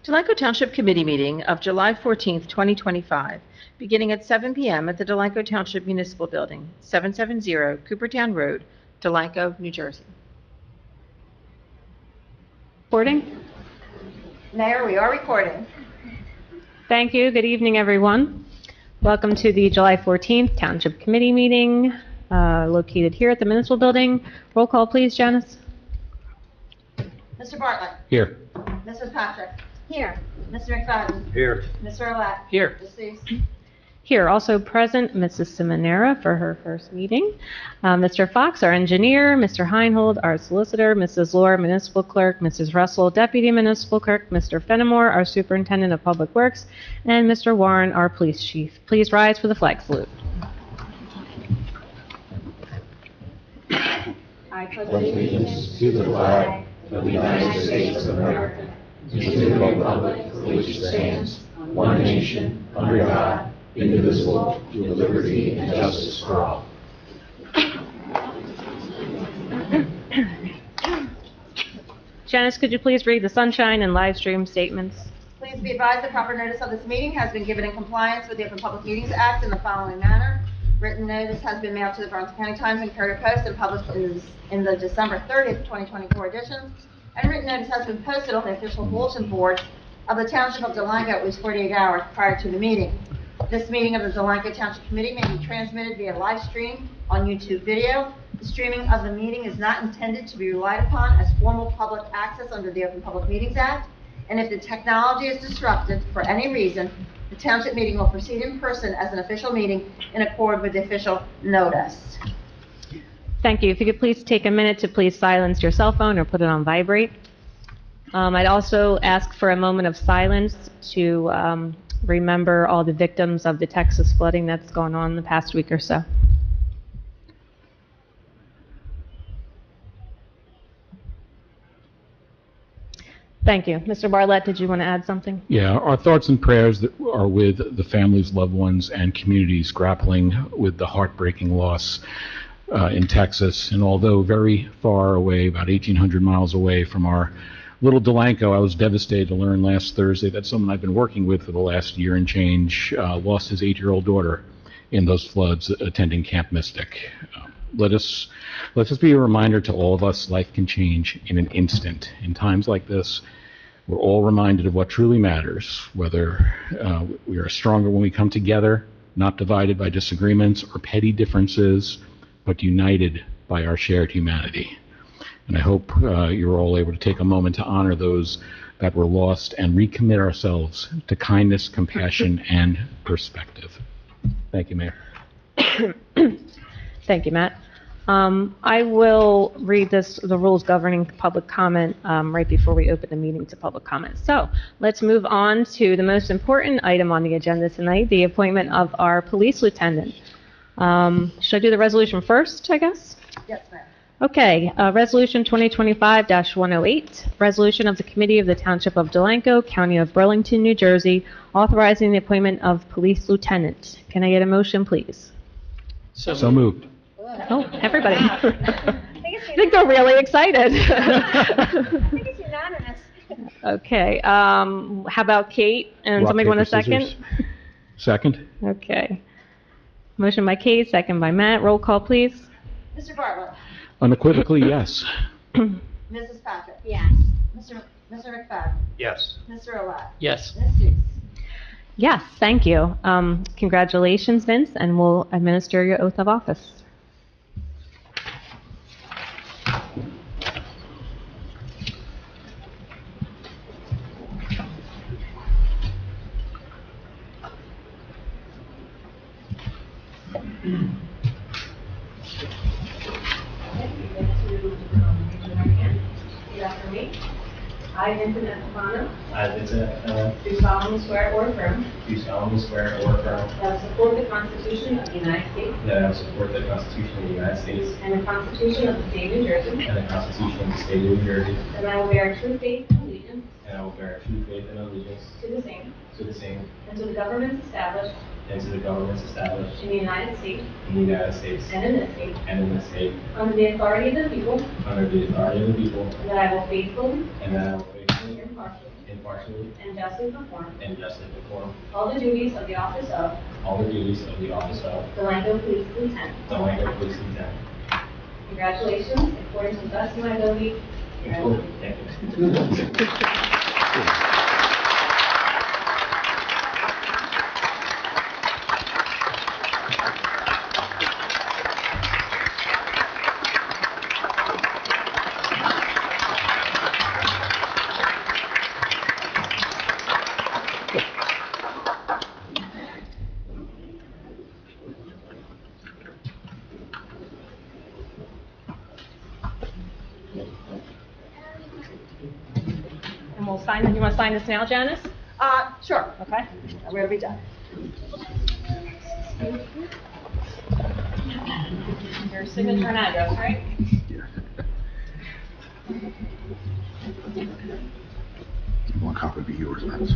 Delanco Township Committee meeting of July 14th, 2025, beginning at 7 p.m. at the Delanco Township Municipal Building, 770 Coopertown Road, Delanco, New Jersey. Recording? Mayor, we are recording. Thank you. Good evening, everyone. Welcome to the July 14th Township Committee meeting located here at the Municipal Building. Roll call, please, Janice. Mr. Bartlett. Here. Mrs. Patrick. Here. Mr. McFadden. Here. Mr. Olet. Here. Ms. Cease. Here, also present, Mrs. Simonera for her first meeting. Mr. Fox, our engineer, Mr. Heinhold, our solicitor, Mrs. Lohr, municipal clerk, Mrs. Russell, deputy municipal clerk, Mr. Fenimore, our superintendent of public works, and Mr. Warren, our police chief. Please rise for the flag salute. I pledge allegiance to the flag of the United States of America, to the republic for which it stands, one nation, under God, indivisible, with liberty and justice for all. Janice, could you please read the sunshine and live stream statements? Please be advised the proper notice of this meeting has been given in compliance with the Open Public Meetings Act in the following manner. Written notice has been mailed to the Burlington County Times and Courier Post and published in the December 30th, 2024 edition. And written notice has been posted on the official bulletin board of the Township of Delanco at least 48 hours prior to the meeting. This meeting of the Delanco Township Committee may be transmitted via live stream on YouTube video. The streaming of the meeting is not intended to be relied upon as formal public access under the Open Public Meetings Act. And if the technology is disrupted for any reason, the Township meeting will proceed in person as an official meeting in accord with the official notice. Thank you. If you could please take a minute to please silence your cell phone or put it on vibrate. I'd also ask for a moment of silence to remember all the victims of the Texas flooding that's gone on in the past week or so. Thank you. Mr. Bartlett, did you want to add something? Yeah, our thoughts and prayers are with the families, loved ones, and communities grappling with the heartbreaking loss in Texas. And although very far away, about 1,800 miles away from our little Delanco, I was devastated to learn last Thursday that someone I've been working with for the last year and change lost his 8-year-old daughter in those floods attending Camp Mystic. Let us be a reminder to all of us, life can change in an instant. In times like this, we're all reminded of what truly matters, whether we are stronger when we come together, not divided by disagreements or petty differences, but united by our shared humanity. And I hope you're all able to take a moment to honor those that were lost and recommit ourselves to kindness, compassion, and perspective. Thank you, Mayor. Thank you, Matt. I will read the rules governing public comment right before we open the meeting to public comment. So let's move on to the most important item on the agenda tonight, the appointment of our police lieutenant. Should I do the resolution first, I guess? Yes, ma'am. Okay, Resolution 2025-108, resolution of the Committee of the Township of Delanco, County of Burlington, New Jersey, authorizing the appointment of police lieutenant. Can I get a motion, please? So moved. Oh, everybody. I think they're really excited. I think it's unanimous. Okay, how about Kate? And somebody want a second? Scissors. Second. Okay. Motion by Kate, second by Matt. Roll call, please. Mr. Bartlett. Unequivocally, yes. Mrs. Patrick. Yes. Mr. McFadden. Yes. Mr. Olet. Yes. Ms. Cease. Yes, thank you. Congratulations, Vince, and we'll administer your oath of office. I, Vincent Estefano, I, Vincent Estefano, do solemnly swear or affirm do solemnly swear or affirm that I will support the Constitution of the United States that I will support the Constitution of the United States and the Constitution of the State of New Jersey, and the Constitution of the State of New Jersey, and I will bear true faith and allegiance and I will bear true faith and allegiance to the same to the same and to the governments established and to the governments established in the United States in the United States and in this state, and in this state, under the authority of the people, under the authority of the people, and that I will faithfully and that I will faithfully impartially, and justly perform and justly perform all the duties of the office of all the duties of the office of Delanco Police Lieutenant. Delanco Police Lieutenant. Congratulations, according to the best of my ability. Thank you. And we'll sign, you want to sign this now, Janice? Sure. Okay. We're gonna be done. Your signature and address, right? One copy be yours, man.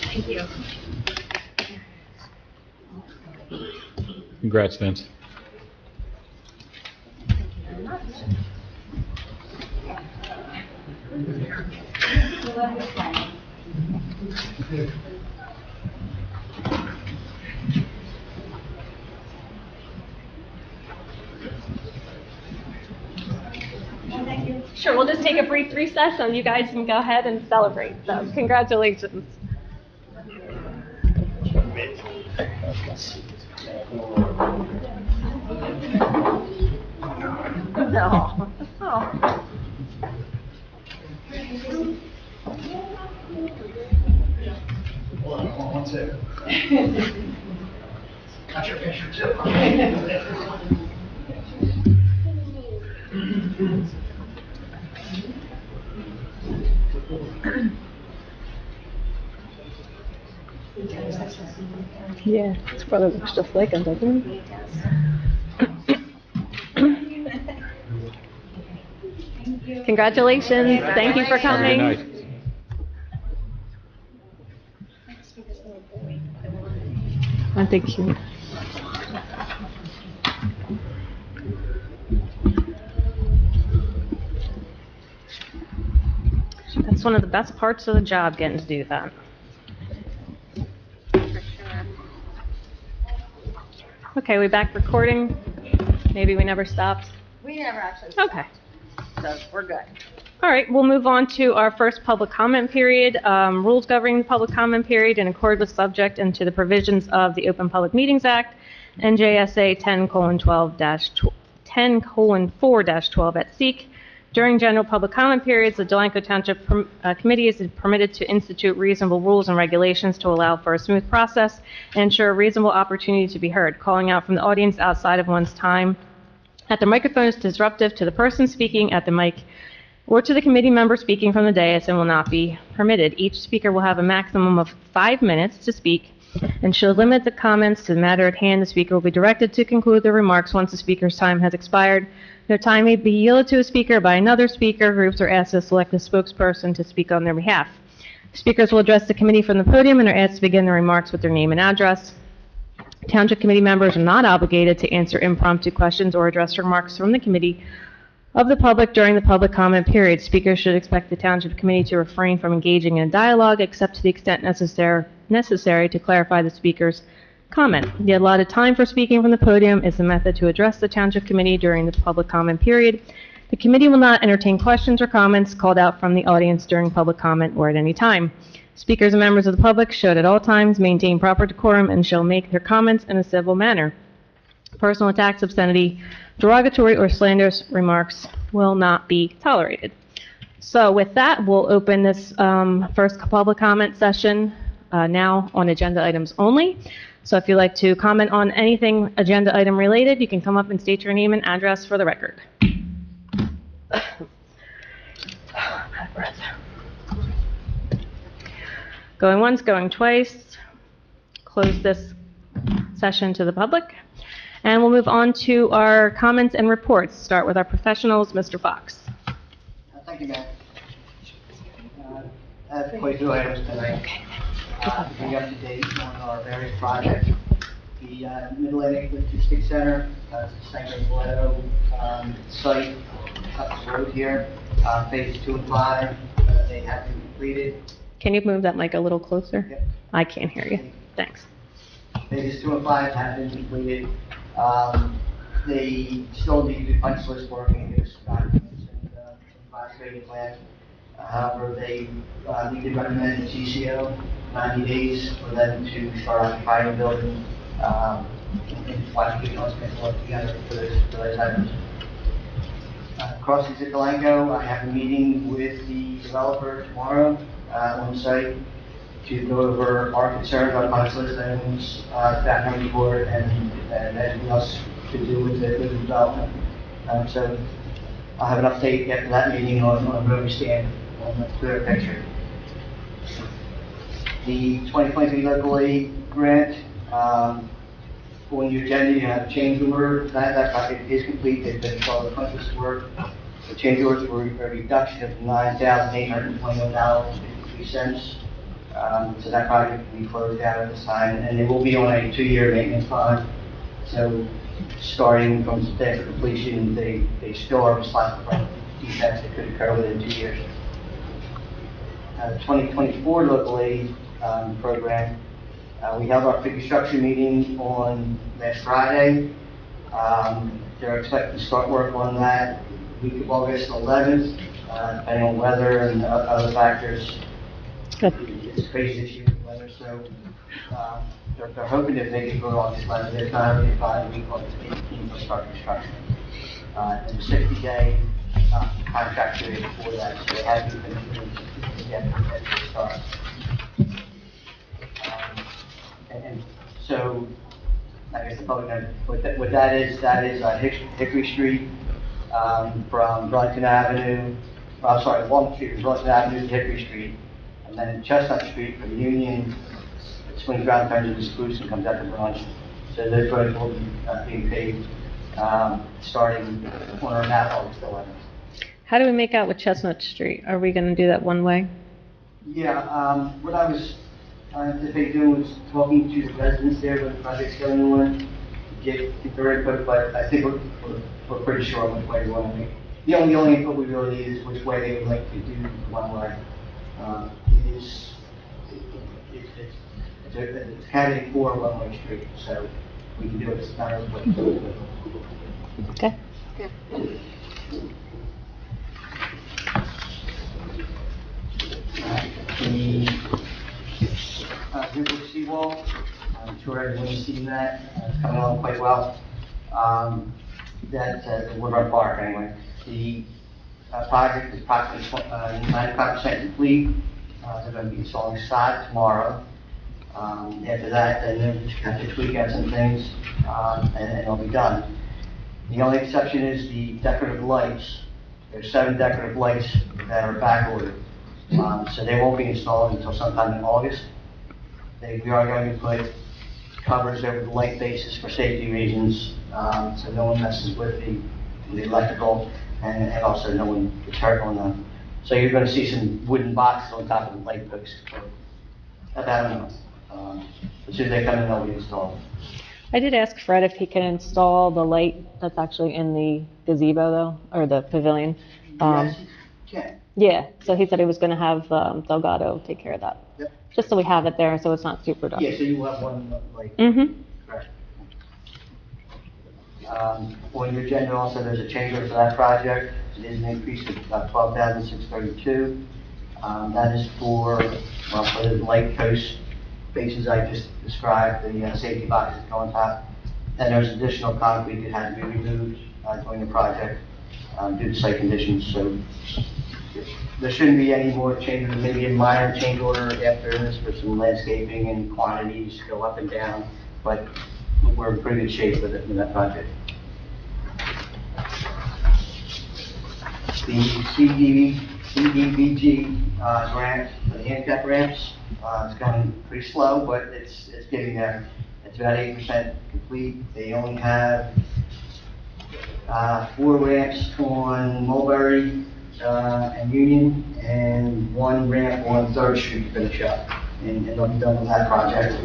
Thank you. Congrats, Vince. Sure, we'll just take a brief recess and you guys can go ahead and celebrate. So, congratulations. No. Oh. Got your picture too. Yeah, his brother looks just like him, doesn't he? Congratulations. Thank you for Have a coming. good night. I think she. That's one of the best parts of the job, getting to do that. Okay, we back recording? Maybe we never stopped? We never actually Okay. stopped, so we're good. All right, we'll move on to our first public comment period. Rules governing the public comment period in accord with subject and to the provisions of the Open Public Meetings Act, NJSA 10:4-12 at SEEK. During general public comment periods, the Delanco Township Committee is permitted to institute reasonable rules and regulations to allow for a smooth process and ensure a reasonable opportunity to be heard. Calling out from the audience outside of one's time at the microphone is disruptive to the person speaking at the mic or to the committee member speaking from the dais and will not be permitted. Each speaker will have a maximum of 5 minutes to speak and should limit the comments to the matter at hand. The speaker will be directed to conclude their remarks once the speaker's time has expired. No time may be yielded to a speaker by another speaker. Groups are asked to select a spokesperson to speak on their behalf. Speakers will address the committee from the podium and are asked to begin their remarks with their name and address. Township committee members are not obligated to answer impromptu questions or address remarks from the committee of the public during the public comment period. Speakers should expect the Township Committee to refrain from engaging in dialogue except to the extent necessary to clarify the speaker's comment. The allotted time for speaking from the podium is the method to address the Township Committee during the public comment period. The committee will not entertain questions or comments called out from the audience during public comment or at any time. Speakers and members of the public should at all times maintain proper decorum and shall make their comments in a civil manner. Personal attacks, obscenity, derogatory or slanderous remarks will not be tolerated. So with that, we'll open this first public comment session now on agenda items only. So if you'd like to comment on anything agenda item related, you can come up and state your name and address for the record. Out of breath. Going once, going twice. Close this session to the public. And we'll move on to our comments and reports. Start with our professionals, Mr. Fox. Thank you, Matt. I have quite a few items tonight. To bring up to date on our various projects. The Mid-Atlantic Logistics Center, St. Glenn site up the road here, phase 2 and 5, they have been completed. Can you move that mic a little closer? Yep. I can't hear you. Thanks. Phases 2 and 5 have been completed. They still need to do punch list work and get us documents and advisory plan. However, they did recommend a TCO, 90 days for them to start occupying the building, and watch the announcement work together for those items. Crossings at Delanco, I have a meeting with the developer tomorrow on site to go over our concerns on punch list items, background report, and anything else to do with the development. So I'll have an update after that meeting on where we stand on the clear picture. The 2023 local aid grant, on your agenda, you have a change order. That project is complete. They've been installed the punch list work. The change orders were a reduction of $9,821.53. So that project will be closed out at this time, and it will be on a 2-year maintenance bond. So starting from substantial completion, they still are responsible for defects that could occur within 2 years. 2024 local aid program, we held our pre-construction meeting on last Friday. They're expecting to start work on that week of August 11th, depending on weather and other factors. Good. It's crazy this year with weather, so they're hoping that they can go on this weather. They're trying to find a week on the 18th to start construction. And the 60-day contract period for that, so they have to finish to get to start. And so, I guess the public knows what that is Hickory Street from Burlington Avenue, Walnut Street from Burlington Avenue to Hickory Street, and then Chestnut Street from Union, swings around, turns into Spruce and comes out to Burlington. So those roads will be being paved starting on or about August 11th. How do we make out with Chestnut Street? Are we going to do that one way? Yeah, what I was anticipating doing was talking to the residents there when the project's going on, get their input, but I think we're pretty sure on which way we want to make. The only input we really need is which way they would like to do one way. It's candidate for a one-way street, so we can do it as a matter of way. Okay. The Hoover seawall, I'm sure everyone's seen that. It's coming along quite well. The Woodrun Park, anyway. The project is approximately 95% complete. They're going to be installing sod tomorrow. After that, then they're just going to tweak out some things, and it'll be done. The only exception is the decorative lights. There's 7 decorative lights that are back ordered. So they won't be installed until sometime in August. We are going to put covers over the light bases for safety reasons, so no one messes with the electrical, and also no one gets hurt on them. So you're going to see some wooden boxes on top of the light posts for about a month. As soon as they come in, they'll be installed. I did ask Fred if he can install the light that's actually in the gazebo, though, or the pavilion. Yes, you can. Yeah, so he said he was going to have Delgado take care of that. Yep. Just so we have it there, so it's not super dark. Yeah, so you will have one light. Mm-hmm. Correct. On your agenda also, there's a change order for that project. It is an increase of about $12,632. That is for the light post bases I just described, the safety boxes go on top. And there's additional concrete that had to be removed during the project due to site conditions. So there shouldn't be any more changes, maybe a minor change order after this for some landscaping and quantities go up and down. but we're in pretty good shape with it, with that project. The CDBG grant for the handicap ramps is going pretty slow, but it's getting there. It's about 8% complete. They only have 4 ramps on Mulberry and Union, and 1 ramp on 3rd Street to finish up, and they'll be done with that project.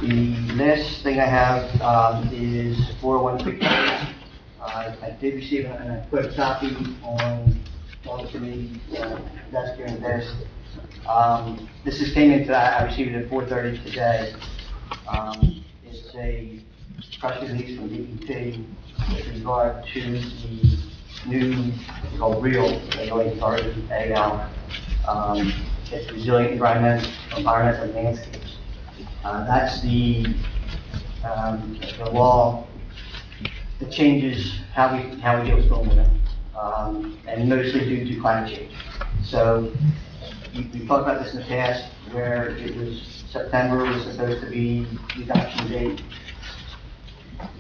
The last thing I have is 401 I did receive it, and I put a copy on the committee desk here in the desk. This just came in today. I received it at 4:30 today. It's a press release from DEP with regard to the new, called REAL, regulated target AL. It's resilient environmental landscapes. That's the law that changes how we deal with stormwater, and mostly due to climate change. So we talked about this in the past, where it was September was supposed to be the adoption date.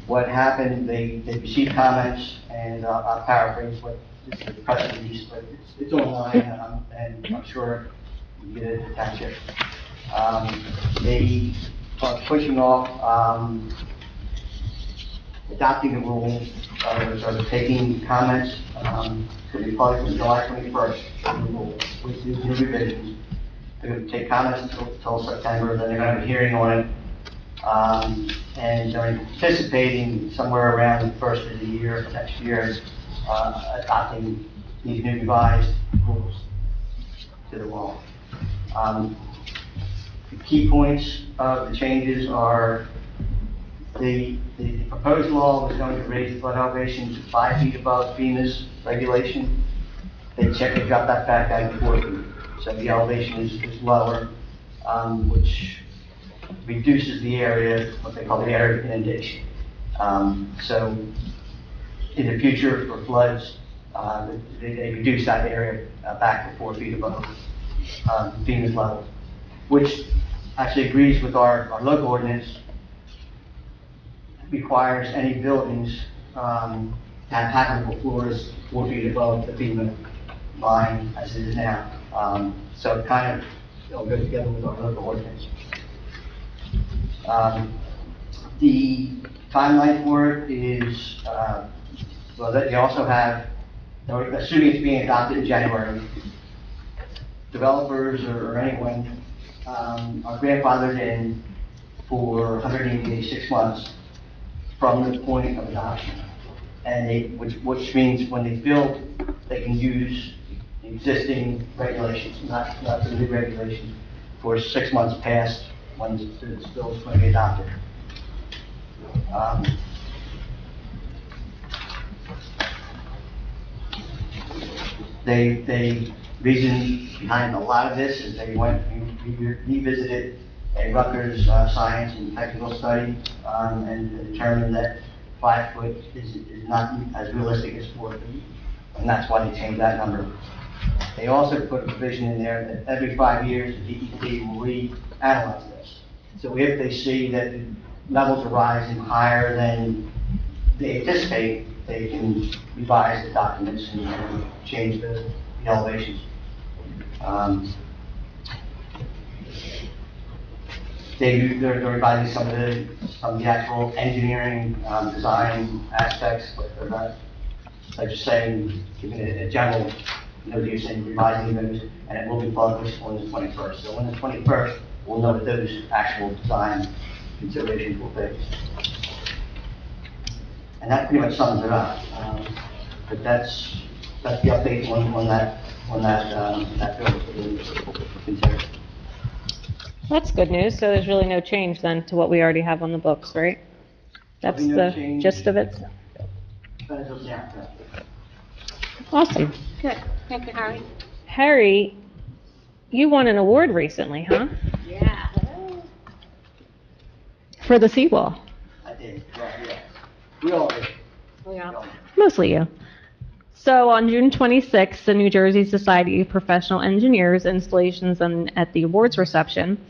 What happened? They received comments, and I'll paraphrase what this is a press release, but it's online, and I'm sure you get it to catch it. They are pushing off adopting the rule, or taking comments to be published on July 21st, the rule, with the new revisions. They're going to take comments until September, then they're going to have a hearing on it, and they're anticipating somewhere around the first of the year, next year, adopting these new revised rules to the law. The key points of the changes are the proposed law was going to raise the flood elevation to 5 feet above FEMA's regulation. They dropped that back down to 4 feet. So the elevation is lower, which reduces the area, what they call the area of inundation. So in the future for floods, they reduce that area back to 4 feet above FEMA's level, which actually agrees with our local ordinance. Requires any buildings to have habitable floors 4 feet above the FEMA line as it is now. So it kind of it'll go together with our local ordinance. The timeline for it is, well, they also have, assuming it's being adopted in January, developers or anyone are grandfathered in for 180 days, 6 months from the point of adoption. And which means when they build, they can use the existing regulations, not the new regulations, for 6 months past when this bill is going to be adopted. The reason behind a lot of this is they went and revisited a Rutgers science and technical study and determined that 5 foot is not as realistic as 4 feet, and that's why they changed that number. They also put a provision in there that every 5 years the DEP will reanalyze this. So if they see that the levels are rising higher than they anticipate, they can revise the documents and change the elevations. They're revising some of the actual engineering design aspects, but they're not, like just saying, giving it a general notation, revising those, and it will be published on the 21st. So on the 21st, we'll know what those actual design considerations will be. And that pretty much sums it up. But that's the update on that bill for consideration. That's good news. So there's really no change then to what we already have on the books, right? That's There'll be no the change. gist of it. Yeah. Awesome. Good. Thank you, Harry. Harry, you won an award recently, huh? Yeah. For the seawall. I did. Yeah. We all did. Yeah. Mostly you. So on June 26th, the New Jersey Society of Professional Engineers installations at the awards reception,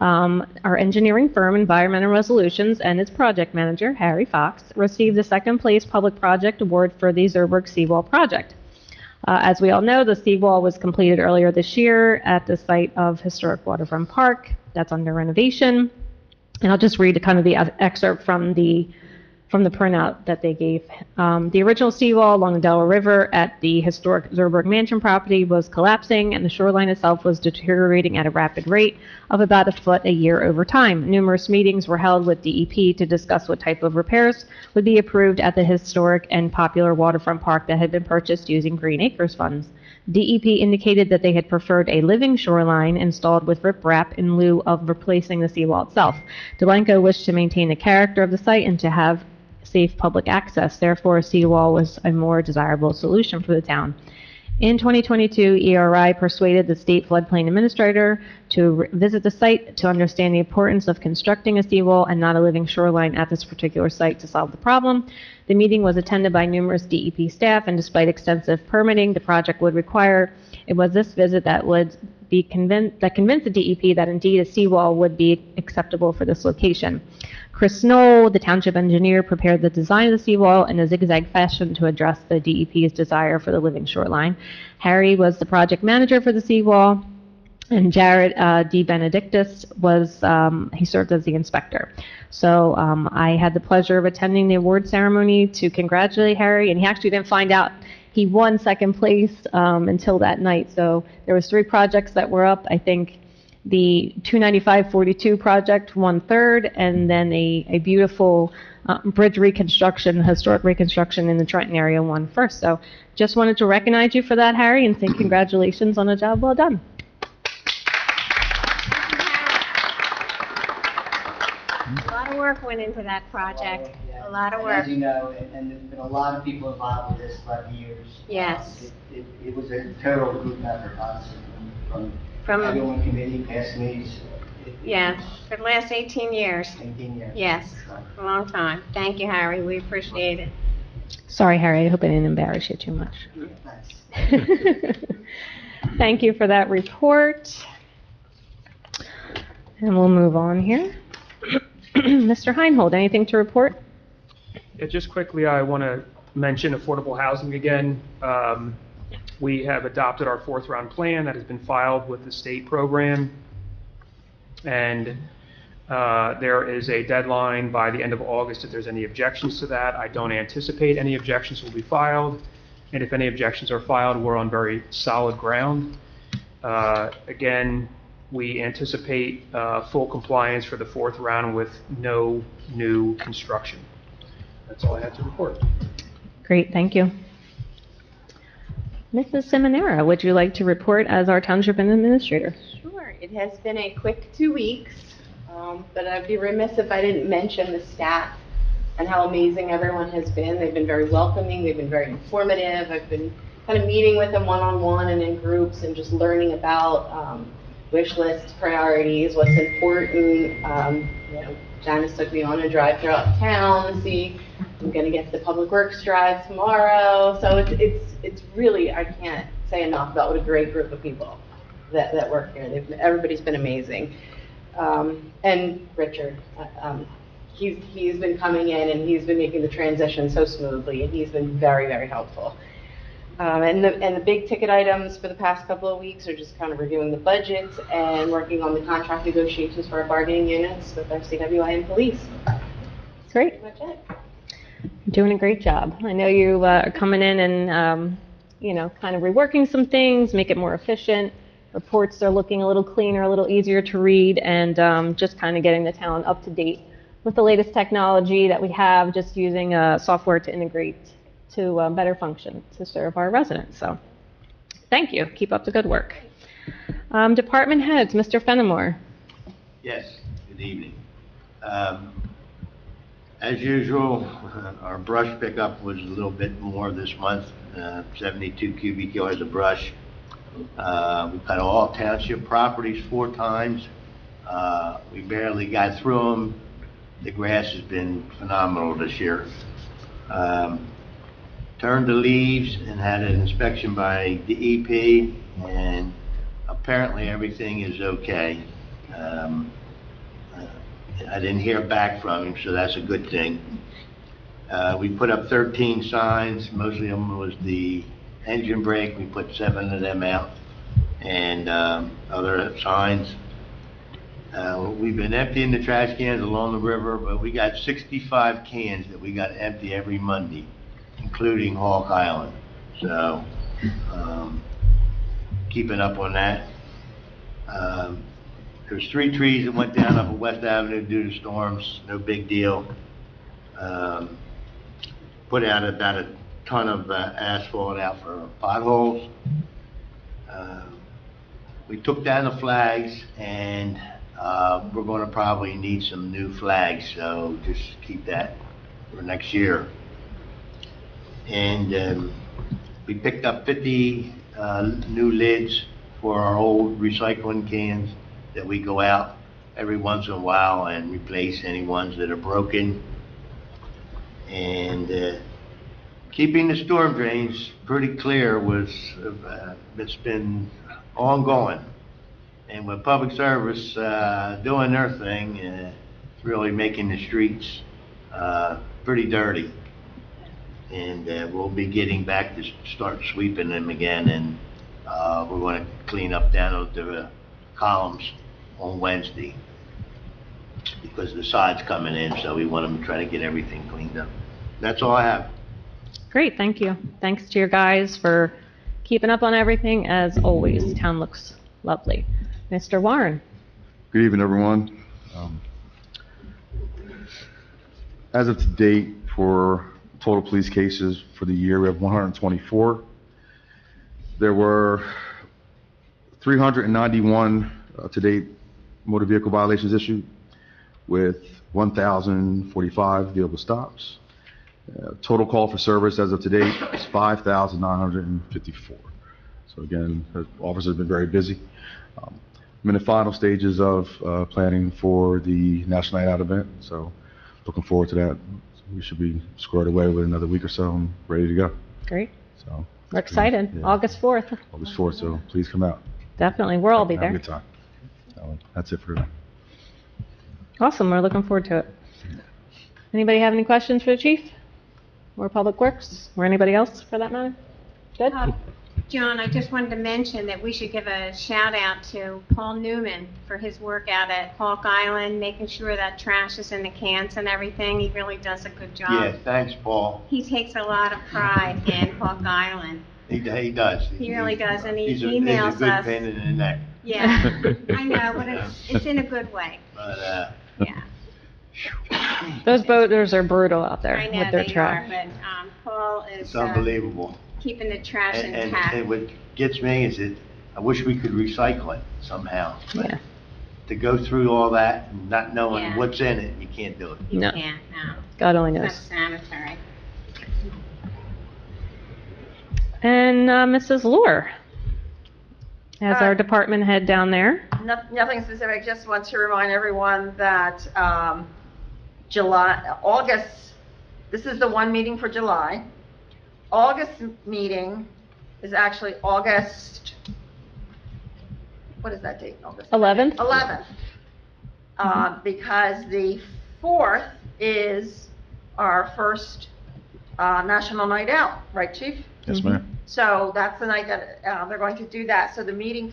our engineering firm, Environmental Resolutions, and its project manager, Harry Fox, received the second place public project award for the Zerberg Seawall project. As we all know, the seawall was completed earlier this year at the site of Historic Waterfront Park. That's under renovation. And I'll just read kind of the excerpt from the printout that they gave. The original seawall along the Delaware River at the historic Zerberg Mansion property was collapsing, and the shoreline itself was deteriorating at a rapid rate of about a foot a year over time. Numerous meetings were held with DEP to discuss what type of repairs would be approved at the historic and popular waterfront park that had been purchased using Green Acres funds. DEP indicated that they had preferred a living shoreline installed with riprap in lieu of replacing the seawall itself. Delanco wished to maintain the character of the site and to have safe public access. Therefore, a seawall was a more desirable solution for the town. In 2022, ERI persuaded the state floodplain administrator to visit the site to understand the importance of constructing a seawall and not a living shoreline at this particular site to solve the problem. The meeting was attended by numerous DEP staff, and despite extensive permitting the project would require, it was this visit that convinced the DEP that indeed a seawall would be acceptable for this location. Chris Knoll, the township engineer, prepared the design of the seawall in a zigzag fashion to address the DEP's desire for the living shoreline. Harry was the project manager for the seawall, and Jared D. Benedictus he served as the inspector. So I had the pleasure of attending the award ceremony to congratulate Harry, and he actually didn't find out he won second place until that night. So there was 3 projects that were up. I think the 295-42 project won third, and then a beautiful bridge reconstruction, historic reconstruction in the Trenton area won first. So just wanted to recognize you for that, Harry, and say congratulations on a job well done. A lot of work went into that project. A lot of And work. as you know, and there's been a lot of people involved with this throughout the years. Yes. It was a total group effort, honestly, from From, everyone, committee, past meetings. yeah, for the last 18 years. 18 years. Yes, a long time. Thank you, Harry. We appreciate it. Sorry, Harry, I hope I didn't embarrass you too much. Thanks. Thank you for that report. And we'll move on here. Mr. Heinhold, anything to report? Yeah, just quickly, I want to mention affordable housing again. We have adopted our 4th round plan that has been filed with the state program. And there is a deadline by the end of August if there's any objections to that. I don't anticipate any objections will be filed. And if any objections are filed, we're on very solid ground. Again, we anticipate full compliance for the 4th round with no new construction. That's all I have to report. Great, thank you. Mrs. Simonera, would you like to report as our township administrator? Sure. It has been a quick 2 weeks, but I'd be remiss if I didn't mention the staff and how amazing everyone has been. They've been very welcoming. They've been very informative. I've been kind of meeting with them one-on-one and in groups and just learning about wish list priorities, what's important. Janice took me on a drive throughout town to see. I'm going to get the Public Works drive tomorrow. So it's really, I can't say enough about what a great group of people that work here. Everybody's been amazing. And Richard, he's been coming in and he's been making the transition so smoothly, and he's been very, very helpful. And the big ticket items for the past couple of weeks are just kind of reviewing the budgets and working on the contract negotiations for our bargaining units with our CWI and police. Great. That's it. You're doing a great job. I know you are coming in and, kind of reworking some things, make it more efficient. Reports are looking a little cleaner, a little easier to read, and just kind of getting the town up to date with the latest technology that we have, just using software to integrate to better function to serve our residents. So thank you. Keep up the good work. Department heads, Mr. Fenimore. Yes, good evening. As usual, our brush pickup was a little bit more this month, 72 cubic yards of brush. We've cut all township properties 4 times. We barely got through them. The grass has been phenomenal this year. turned the leaves and had an inspection by DEP, and apparently everything is okay. I didn't hear back from him, so that's a good thing. We put up 13 signs, mostly of them was the engine brake. We put 7 of them out, and other signs. We've been emptying the trash cans along the river, but we got 65 cans that we got to empty every Monday, including Hawk Island. So, keeping up on that. There's 3 trees that went down up at West Avenue due to storms, no big deal. Put out about a ton of asphalt out for potholes. We took down the flags, and we're going to probably need some new flags, so just keep that for next year. And we picked up 50 new lids for our old recycling cans that we go out every once in a while and replace any ones that are broken. And keeping the storm drains pretty clear was, it's been ongoing. And with public service doing their thing, it's really making the streets pretty dirty. And we'll be getting back to start sweeping them again, and we're going to clean up down the columns on Wednesday because the side's coming in, so we want them to try to get everything cleaned up. That's all I have. Great, thank you. Thanks to your guys for keeping up on everything. As always, town looks lovely. Mr. Warren. Good evening, everyone. As of today, for total police cases for the year, we have 124. There were 391 to date motor vehicle violations issued, with 1,045 vehicle stops. Total call for service as of today is 5,954. So again, the officers have been very busy. I'm in the final stages of planning for the National Night Out event, so looking forward to that. So we should be squared away with another week or so and ready to go. Great. So We're excited. Yeah. August 4th. August 4th, so please come out. Definitely. We'll all be Have a there. good time. So that's it for today. Awesome. We're looking forward to it. Anybody have any questions for the chief or Public Works or anybody else for that matter? Good? John, I just wanted to mention that we should give a shout out to Paul Newman for his work out at Hawk Island, making sure that trash is in the cans and everything. He really does a good job. Yeah, thanks, Paul. He takes a lot of pride in Hawk Island. He does. He really does, and he He's emails a good us. pain in the neck. Yeah, I know, but it's in a good way. But, Yeah, Those boaters are brutal out there I know with their they trash. are, but Paul is it's unbelievable. keeping the trash And intact. what gets me is that I wish we could recycle it somehow. But Yeah. to go through all that and not knowing Yeah. what's in it, you can't do it. You No. can't, no. God only It's not knows. sanitary. And Mrs. Lohr, as our department head down there. Nothing specific, just want to remind everyone that August, this is the one meeting for July. August meeting is actually August, what is that date, August? 11th? 11th. Because the 4th is our first National Night Out, right, Chief? Yes, ma'am. So that's the night that they're going to do that. So the meeting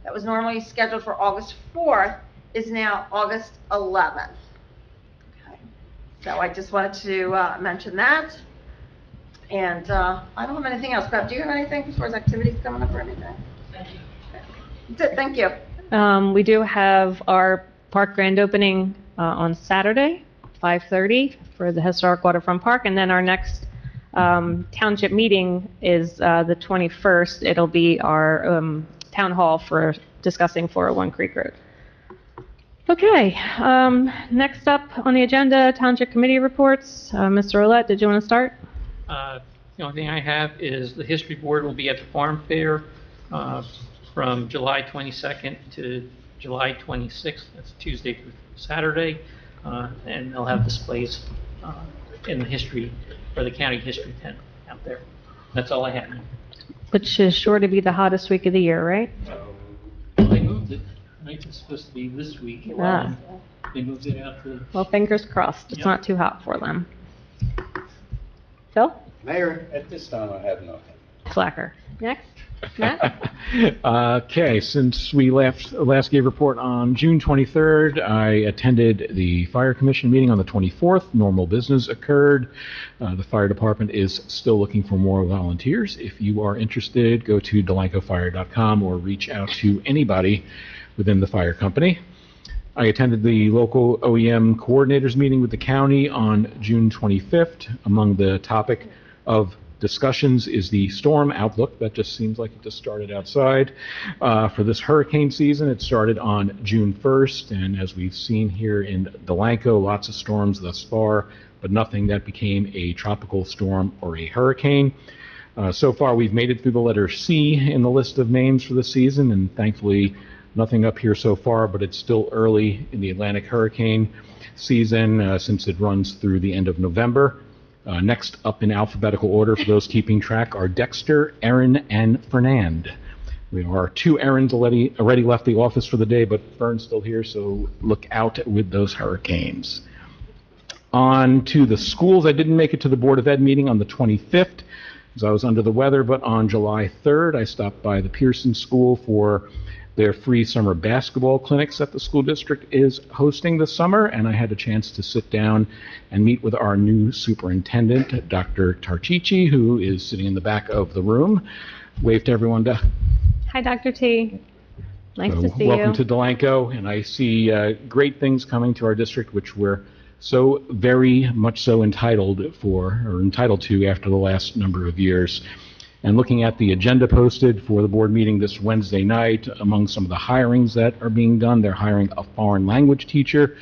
that was normally scheduled for August 4th is now August 11th. Okay. So I just wanted to mention that. And I don't have anything else. Beth, do you have anything as far as activities coming up or anything? That's it. Thank you. We do have our park grand opening on Saturday, 5:30 for the Historic Waterfront Park. And then our next township meeting is the 21st. It'll be our town hall for discussing 401 Creek Road. Okay, next up on the agenda, township committee reports. Mr. Roulette, did you want to start? The only thing I have is the history board will be at the farm fair from July 22nd to July 26th. That's Tuesday through Saturday. And they'll have displays in the history, for the county history tent out there. That's all I have. Which is sure to be the hottest week of the year, right? They moved it. Right, it's supposed to be this week. Ah. They moved it out to, Well, fingers crossed. It's Yep. not too hot for them. Phil? Mayor? At this time, I have nothing. Slacker. Next. Matt? Okay, since we last gave report on June 23rd, I attended the Fire Commission meeting on the 24th. Normal business occurred. The fire department is still looking for more volunteers. If you are interested, go to delancofire.com or reach out to anybody within the fire company. I attended the local OEM coordinators meeting with the county on June 25th. Among the topic of discussions is the storm outlook. That just seems like it just started outside. For this hurricane season, it started on June 1st, and as we've seen here in Delanco, lots of storms thus far, but nothing that became a tropical storm or a hurricane. So far, we've made it through the letter C in the list of names for the season, and thankfully, nothing up here so far, but it's still early in the Atlantic hurricane season since it runs through the end of November. Next up in alphabetical order, for those keeping track, are Dexter, Erin, and Fernand. We are 2 Erins already left the office for the day, but Fern's still here, so look out with those hurricanes. On to the schools. I didn't make it to the Board of Ed meeting on the 25th, as I was under the weather, but on July 3rd, I stopped by the Pearson School for their free summer basketball clinics that the school district is hosting this summer, and I had a chance to sit down and meet with our new superintendent, Dr. Tarchichi, who is sitting in the back of the room. Wave to everyone. Hi, Dr. T. Nice to see you. Welcome to Delanco, and I see great things coming to our district, which we're so very much so entitled to after the last number of years. And looking at the agenda posted for the board meeting this Wednesday night, among some of the hirings that are being done, they're hiring a foreign language teacher,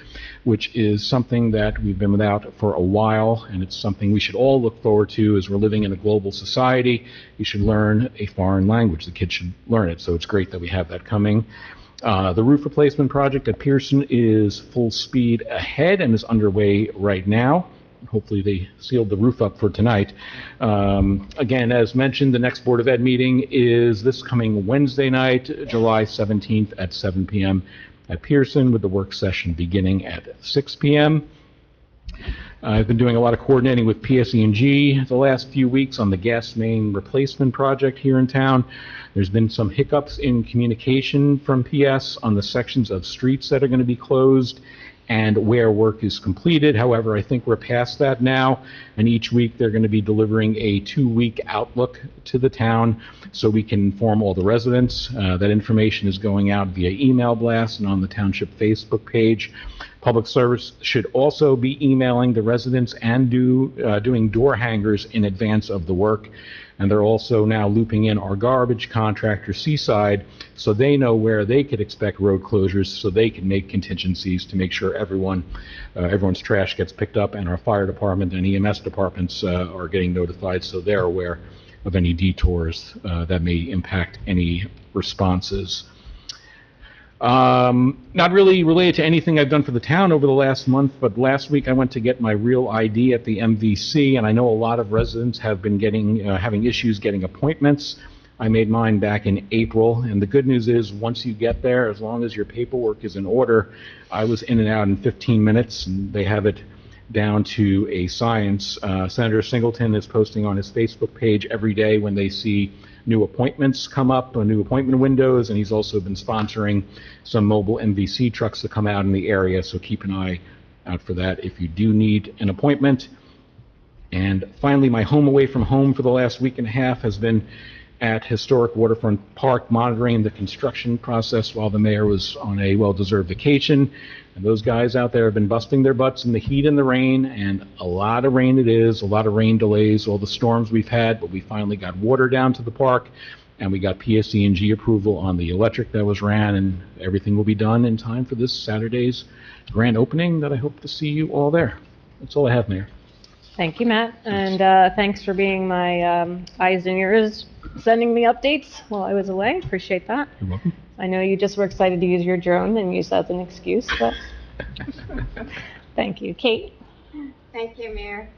which is something that we've been without for a while, and it's something we should all look forward to as we're living in a global society. You should learn a foreign language. The kids should learn it, so it's great that we have that coming. The roof replacement project at Pearson is full speed ahead and is underway right now. Hopefully they sealed the roof up for tonight. Again, as mentioned, the next Board of Ed meeting is this coming Wednesday night, July 17th at 7 p.m. at Pearson, with the work session beginning at 6 p.m. I've been doing a lot of coordinating with PSE&G the last few weeks on the gas main replacement project here in town. There's been some hiccups in communication from PS on the sections of streets that are going to be closed and where work is completed. However, I think we're past that now, and each week they're going to be delivering a 2-week outlook to the town so we can inform all the residents. That information is going out via email blast and on the township Facebook page. Public Service should also be emailing the residents and doing door hangers in advance of the work. And they're also now looping in our garbage contractor, Seaside, so they know where they could expect road closures, so they can make contingencies to make sure everyone's trash gets picked up, and our fire department and EMS departments are getting notified, so they're aware of any detours that may impact any responses. Not really related to anything I've done for the town over the last month, but last week I went to get my real ID at the MVC, and I know a lot of residents have been having issues getting appointments. I made mine back in April, and the good news is once you get there, as long as your paperwork is in order, I was in and out in 15 minutes, and they have it down to a science. Senator Singleton is posting on his Facebook page every day when they see new appointments come up, new appointment windows, and he's also been sponsoring some mobile MVC trucks to come out in the area, so keep an eye out for that if you do need an appointment. And finally, my home away from home for the last week and a half has been at Historic Waterfront Park, monitoring the construction process while the mayor was on a well-deserved vacation. And those guys out there have been busting their butts in the heat and the rain, and a lot of rain it is, a lot of rain delays, all the storms we've had, but we finally got water down to the park, and we got PSE&G approval on the electric that was ran, and everything will be done in time for this Saturday's grand opening that I hope to see you all there. That's all I have, Mayor. Thank you, Matt, and thanks for being my eyes and ears, sending me updates while I was away. Appreciate that. You're welcome. I know you just were excited to use your drone and use that as an excuse, but thank you. Kate? Thank you, Mayor.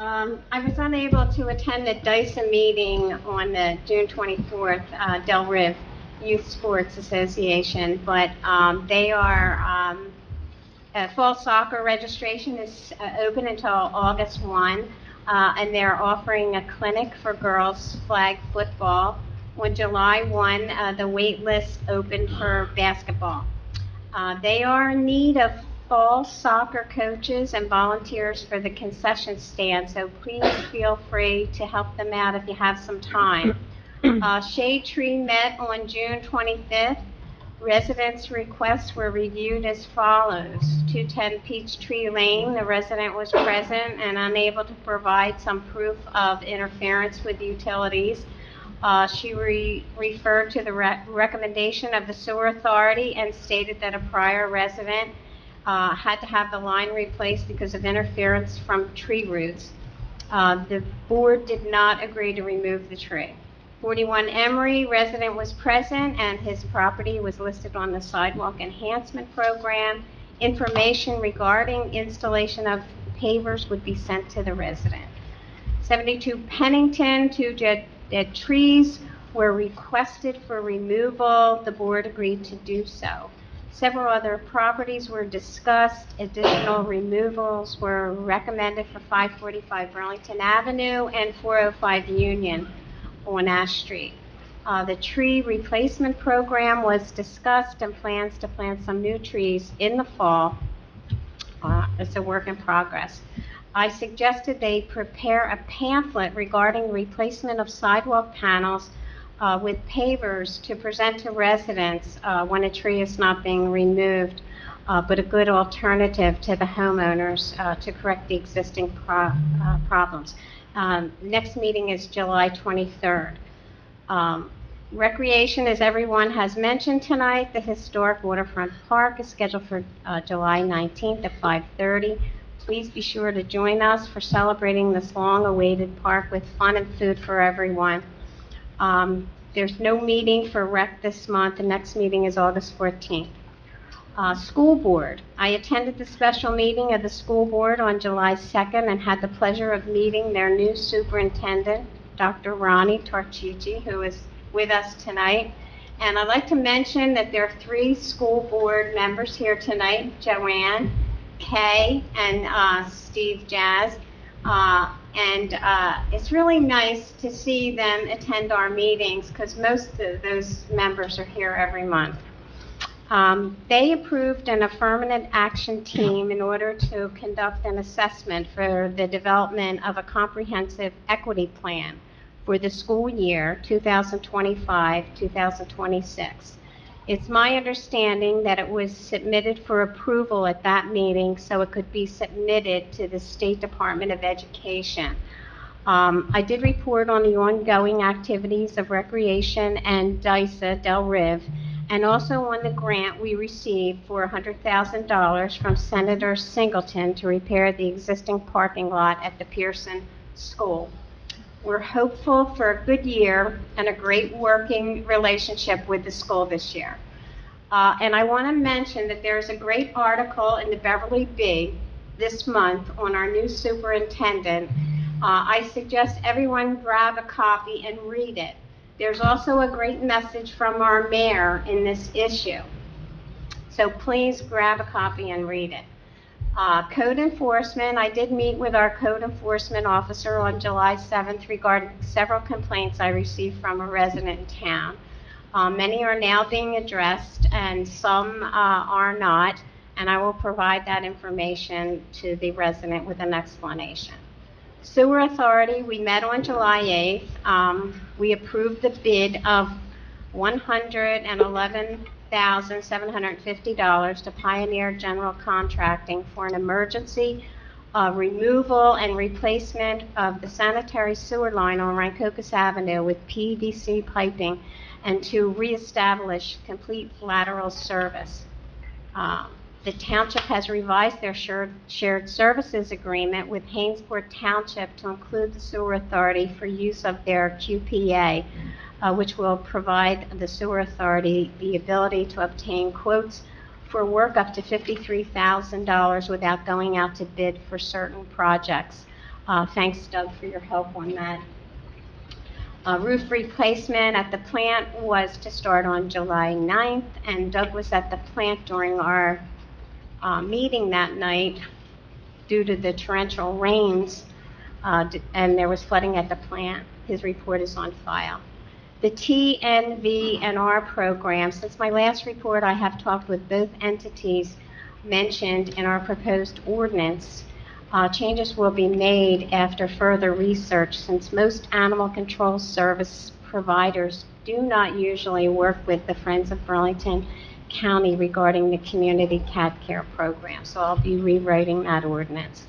I was unable to attend the DICA meeting on the June 24th, Del Rive Youth Sports Association, but they are, fall soccer registration is open until August 1, and they're offering a clinic for girls flag football. On July 1, the wait list opened for basketball. They are in need of fall soccer coaches and volunteers for the concession stand, so please feel free to help them out if you have some time. Shade Tree met on June 25th. Residents' requests were reviewed as follows. 210 Peachtree Lane, the resident was present and unable to provide some proof of interference with utilities. She referred to the recommendation of the sewer authority and stated that a prior resident had to have the line replaced because of interference from tree roots. The board did not agree to remove the tree. 41 Emery, resident was present and his property was listed on the sidewalk enhancement program. Information regarding installation of pavers would be sent to the resident. 72 Pennington, 2 dead trees were requested for removal. The board agreed to do so. Several other properties were discussed. Additional removals were recommended for 545 Burlington Avenue and 405 Union on Ash Street. The tree replacement program was discussed and plans to plant some new trees in the fall. It's a work in progress. I suggested they prepare a pamphlet regarding replacement of sidewalk panels with pavers to present to residents when a tree is not being removed, but a good alternative to the homeowners to correct the existing problems. Next meeting is July 23rd. Recreation, as everyone has mentioned tonight, the historic waterfront park is scheduled for July 19th at 5:30. Please be sure to join us for celebrating this long-awaited park with fun and food for everyone. There's no meeting for rec this month. The next meeting is August 14th. School board. I attended the special meeting of the school board on July 2nd and had the pleasure of meeting their new superintendent, Dr. Ronnie Tarchichi, who is with us tonight. And I'd like to mention that there are 3 school board members here tonight, Joanne, Kay, and Steve Jazz. It's really nice to see them attend our meetings because most of those members are here every month. They approved an affirmative action team in order to conduct an assessment for the development of a comprehensive equity plan for the school year 2025-2026. It's my understanding that it was submitted for approval at that meeting so it could be submitted to the State Department of Education. I did report on the ongoing activities of Recreation and DICA Del Rive, and also on the grant we received for $100,000 from Senator Singleton to repair the existing parking lot at the Pearson School. We're hopeful for a good year and a great working relationship with the school this year. And I want to mention that there's a great article in the Beverly Bee this month on our new superintendent. I suggest everyone grab a copy and read it. There's also a great message from our mayor in this issue. So please grab a copy and read it. Code enforcement, I did meet with our code enforcement officer on July 7th regarding several complaints I received from a resident in town. Many are now being addressed and some are not, and I will provide that information to the resident with an explanation. Sewer Authority, we met on July 8th. We approved the bid of $111,750 to Pioneer General Contracting for an emergency removal and replacement of the sanitary sewer line on Rancocas Avenue with PVC piping and to reestablish complete lateral service. The township has revised their shared services agreement with Hainesport Township to include the sewer authority for use of their QPA, which will provide the sewer authority the ability to obtain quotes for work up to $53,000 without going out to bid for certain projects. Thanks, Doug, for your help on that. Roof replacement at the plant was to start on July 9th, and Doug was at the plant during our meeting that night due to the torrential rains, and there was flooding at the plant. His report is on file. The TNVNR program, since my last report, I have talked with both entities mentioned in our proposed ordinance. Changes will be made after further research, since most animal control service providers do not usually work with the Friends of Burlington County regarding the community cat care program. So I'll be rewriting that ordinance.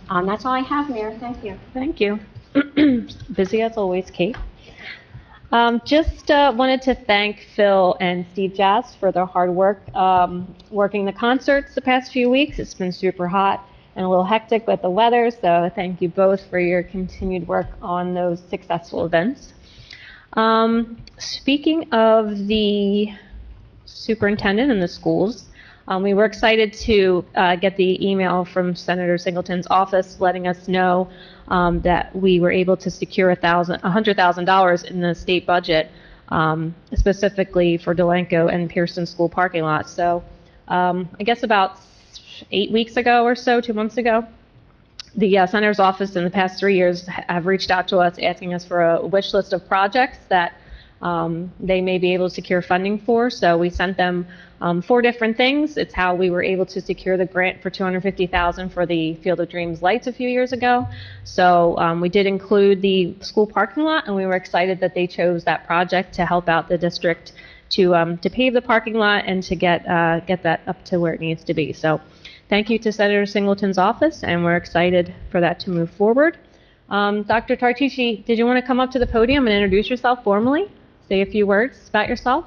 That's all I have, Mayor. Thank you. Thank you. Busy as always, Kate. Just wanted to thank Phil and Steve Jazz for their hard work working the concerts the past few weeks. It's been super hot and a little hectic with the weather, so thank you both for your continued work on those successful events. Speaking of the superintendent and the schools, we were excited to get the email from Senator Singleton's office letting us know that we were able to secure $100,000 in the state budget, specifically for Delanco and Pearson School parking lots. So I guess about 8 weeks ago or so, 2 months ago, the Senator's office in the past 3 years have reached out to us asking us for a wish list of projects that they may be able to secure funding for. So we sent them 4 different things. It's how we were able to secure the grant for $250,000 for the Field of Dreams lights a few years ago. So we did include the school parking lot, and we were excited that they chose that project to help out the district to pave the parking lot and to get that up to where it needs to be. So thank you to Senator Singleton's office, and we're excited for that to move forward. Dr. Tartucci, did you want to come up to the podium and introduce yourself formally? Say a few words about yourself?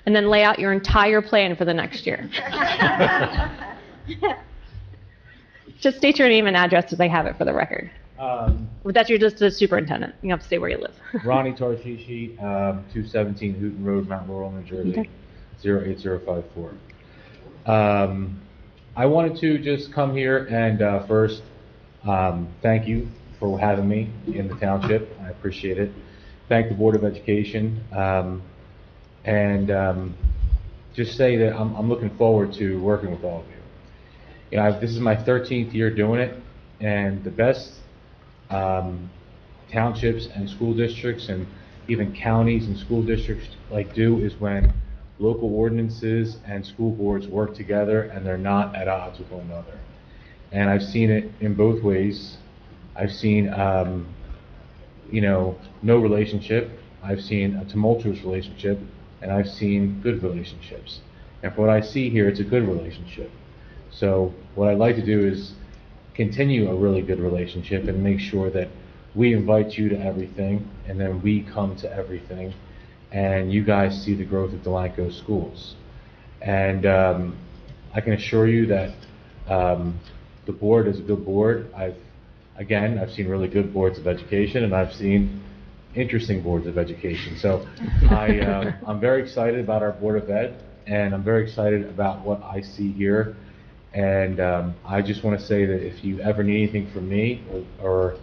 And then lay out your entire plan for the next year. Just state your name and address so they have it for the record. That you're just the superintendent. You have to say where you live. Ronnie Tartucci, 217 Hooten Road, Mount Laurel, New Jersey, Okay. 08054. I wanted to just come here and first thank you for having me in the township. I appreciate it. Thank the Board of Education, and just say that I'm looking forward to working with all of you. You know, this is my 13th year doing it, and the best townships and school districts and even counties and school districts do is when local ordinances and school boards work together and they're not at odds with one another. And I've seen it in both ways. I've seen no relationship. I've seen a tumultuous relationship, and I've seen good relationships. And for what I see here, it's a good relationship. So what I'd like to do is continue a really good relationship and make sure that we invite you to everything, and then we come to everything, and you guys see the growth of Delanco schools. And I can assure you that the board is a good board. I've seen really good boards of education, and I've seen interesting boards of education. So I'm very excited about our Board of Ed, and I'm very excited about what I see here. And I just want to say that if you ever need anything from me or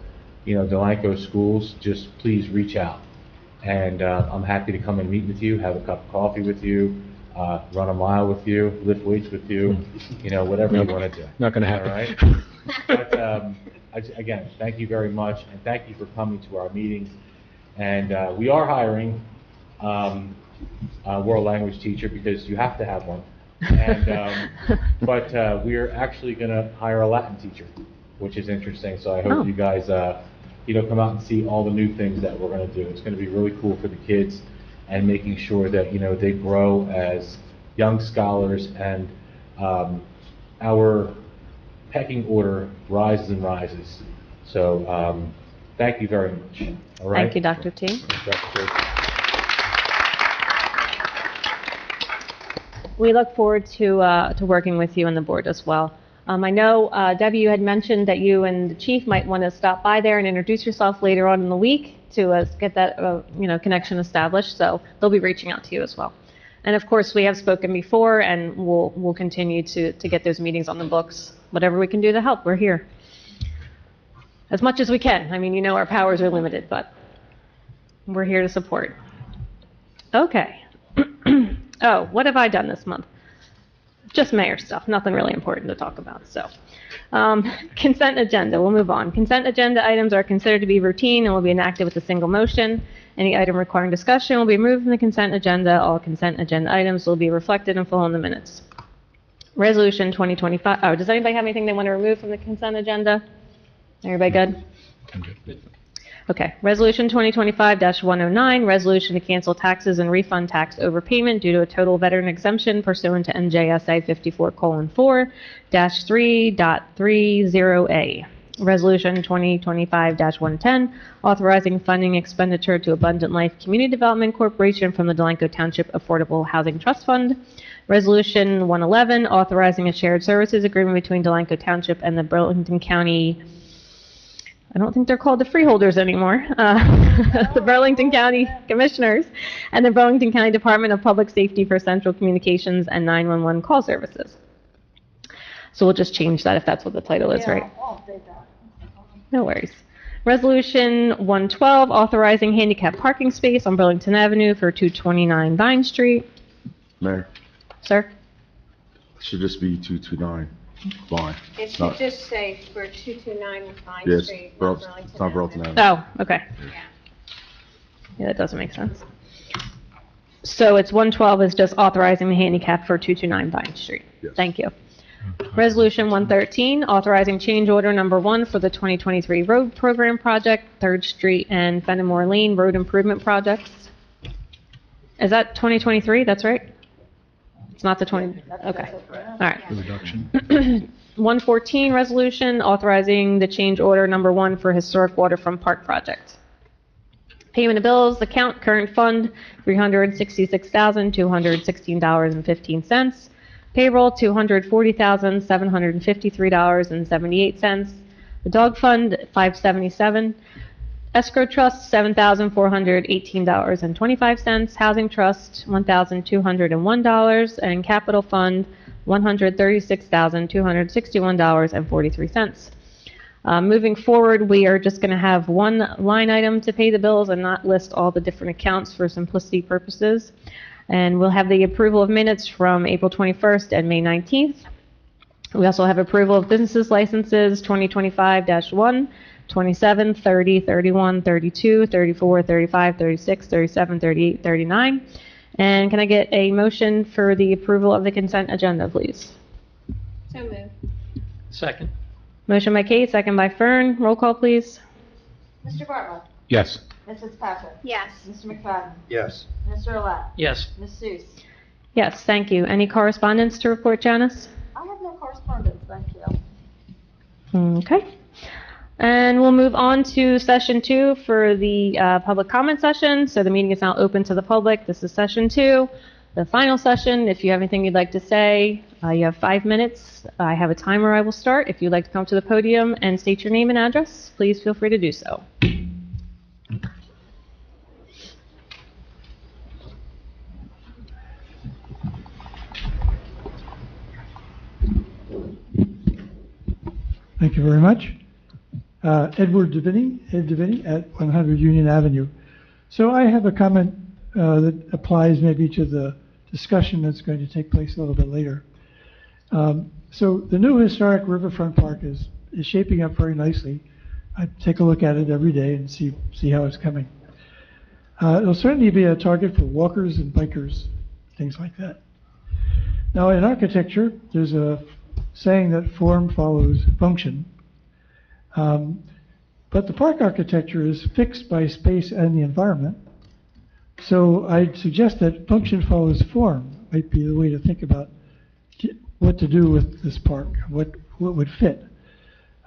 Delanco schools, just please reach out. And I'm happy to come and meet with you, have a cup of coffee with you, run a mile with you, lift weights with you, whatever you want to do. Not going to happen. All right? But again, thank you very much, and thank you for coming to our meetings. And we are hiring a world language teacher because you have to have one. And but we're actually going to hire a Latin teacher, which is interesting. So I hope you guys come out and see all the new things that we're going to do. It's going to be really cool for the kids, and making sure that they grow as young scholars, and our pecking order rises and rises. So thank you very much. All right. Thank you, Dr. T. We look forward to working with you and the board as well. I know, Debbie, you had mentioned that you and the chief might want to stop by there and introduce yourself later on in the week to get that connection established. So they'll be reaching out to you as well. And of course, we have spoken before, and we'll continue to get those meetings on the books. Whatever we can do to help, we're here. as much as we can. I mean, you know our powers are limited, but we're here to support. Okay. Oh, what have I done this month? Just mayor stuff, nothing really important to talk about, so. Consent agenda, we'll move on. Consent agenda items are considered to be routine and will be enacted with a single motion. Any item requiring discussion will be removed from the consent agenda. All consent agenda items will be reflected in full in the minutes. Resolution 2025, oh, does anybody have anything they want to remove from the consent agenda? Everybody good? I'm good. Okay. Resolution 2025-109, resolution to cancel taxes and refund tax overpayment due to a total veteran exemption pursuant to NJSA 54:4-3.30A. Resolution 2025-110, authorizing funding expenditure to Abundant Life Community Development Corporation from the Delanco Township Affordable Housing Trust Fund. Resolution 111, authorizing a shared services agreement between Delanco Township and the Burlington County, I don't think they're called the freeholders anymore, the Burlington County Commissioners and the Burlington County Department of Public Safety for Central Communications and 911 call services. So we'll just change that if that's what the title is, right? No worries. Resolution 112, authorizing handicap parking space on Burlington Avenue for 229 Vine Street. Mayor, Sir? it should just be 229 Vine. It should just say for 229 Vine Yes, Street, Burl- not Burlington it's not Burlington Avenue. Oh, okay. Yeah, that doesn't make sense. So it's 112 is just authorizing the handicap for 229 Vine Street. Yes. Thank you. Resolution 113, authorizing change order number 1 for the 2023 road program project, 3rd Street and Fenimore Lane road improvement projects. Is that 2023? That's right? It's not the 20, okay. All right. The reduction. 114, resolution authorizing the change order number 1 for historic waterfront park project. Payment of bills, account, current fund, $366,216.15. Payroll, $240,753.78. The dog fund, $577. Escrow trust, $7,418.25. Housing trust, $1,201. And capital fund, $136,261.43. Moving forward, we are just going to have one line item to pay the bills and not list all the different accounts for simplicity purposes. And we'll have the approval of minutes from April 21st and May 19th. We also have approval of businesses licenses 2025-1, 27, 30, 31, 32, 34, 35, 36, 37, 38, 39. And can I get a motion for the approval of the consent agenda, please? So moved. Second. Motion by Kate, second by Fern. Roll call, please. Mr. Bartlett? Yes. Mrs. Patrick? Yes. Mr. McFadden? Yes. Mr. Olet? Yes. Ms. Seuss? Yes, thank you. Any correspondence to report, Janice? I have no correspondence, thank you. Okay. And we'll move on to session 2 for the public comment session. So the meeting is now open to the public. This is session 2, the final session. If you have anything you'd like to say, you have 5 minutes. I have a timer I will start. If you'd like to come to the podium and state your name and address, please feel free to do so. Thank you very much. Ed Deviney at 100 Union Avenue. So I have a comment that applies maybe to the discussion that's going to take place a little bit later. So the new historic riverfront park is shaping up very nicely. I take a look at it every day and see how it's coming. It'll certainly be a target for walkers and bikers, things like that. Now in architecture, there's a saying that form follows function. But the park architecture is fixed by space and the environment. So I'd suggest that function follows form might be the way to think about what to do with this park, what would fit.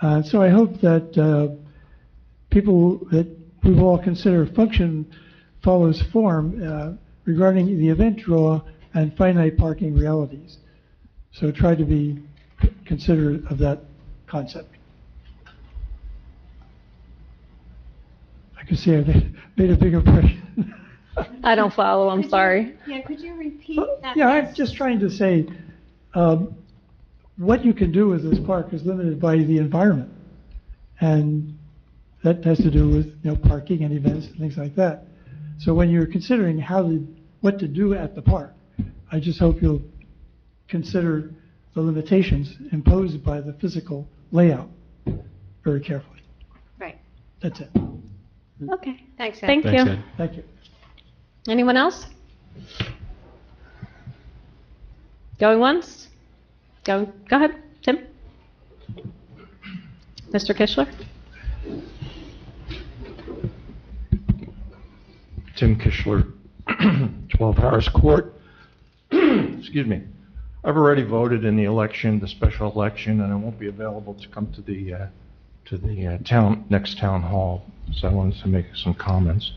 So I hope that we will all consider function follows form regarding the event draw and finite parking realities. So try to be considerate of that concept. I can see I made a big impression. I don't follow, I'm sorry. Could you repeat that? Yeah, I'm just trying to say what you can do with this park is limited by the environment. And that has to do with, parking and events and things like that. So when you're considering what to do at the park, I just hope you'll consider the limitations imposed by the physical layout very carefully. Right. That's it. Okay. Thanks, Ed. Thank Thanks, you. Ed. Thank you. Anyone else? Going once? Go ahead, Tim. Mr. Kishler? Tim Kishler, 12 Harris Court. Excuse me. I've already voted in the election, the special election, and I won't be available to come to the next town hall. So I wanted to make some comments.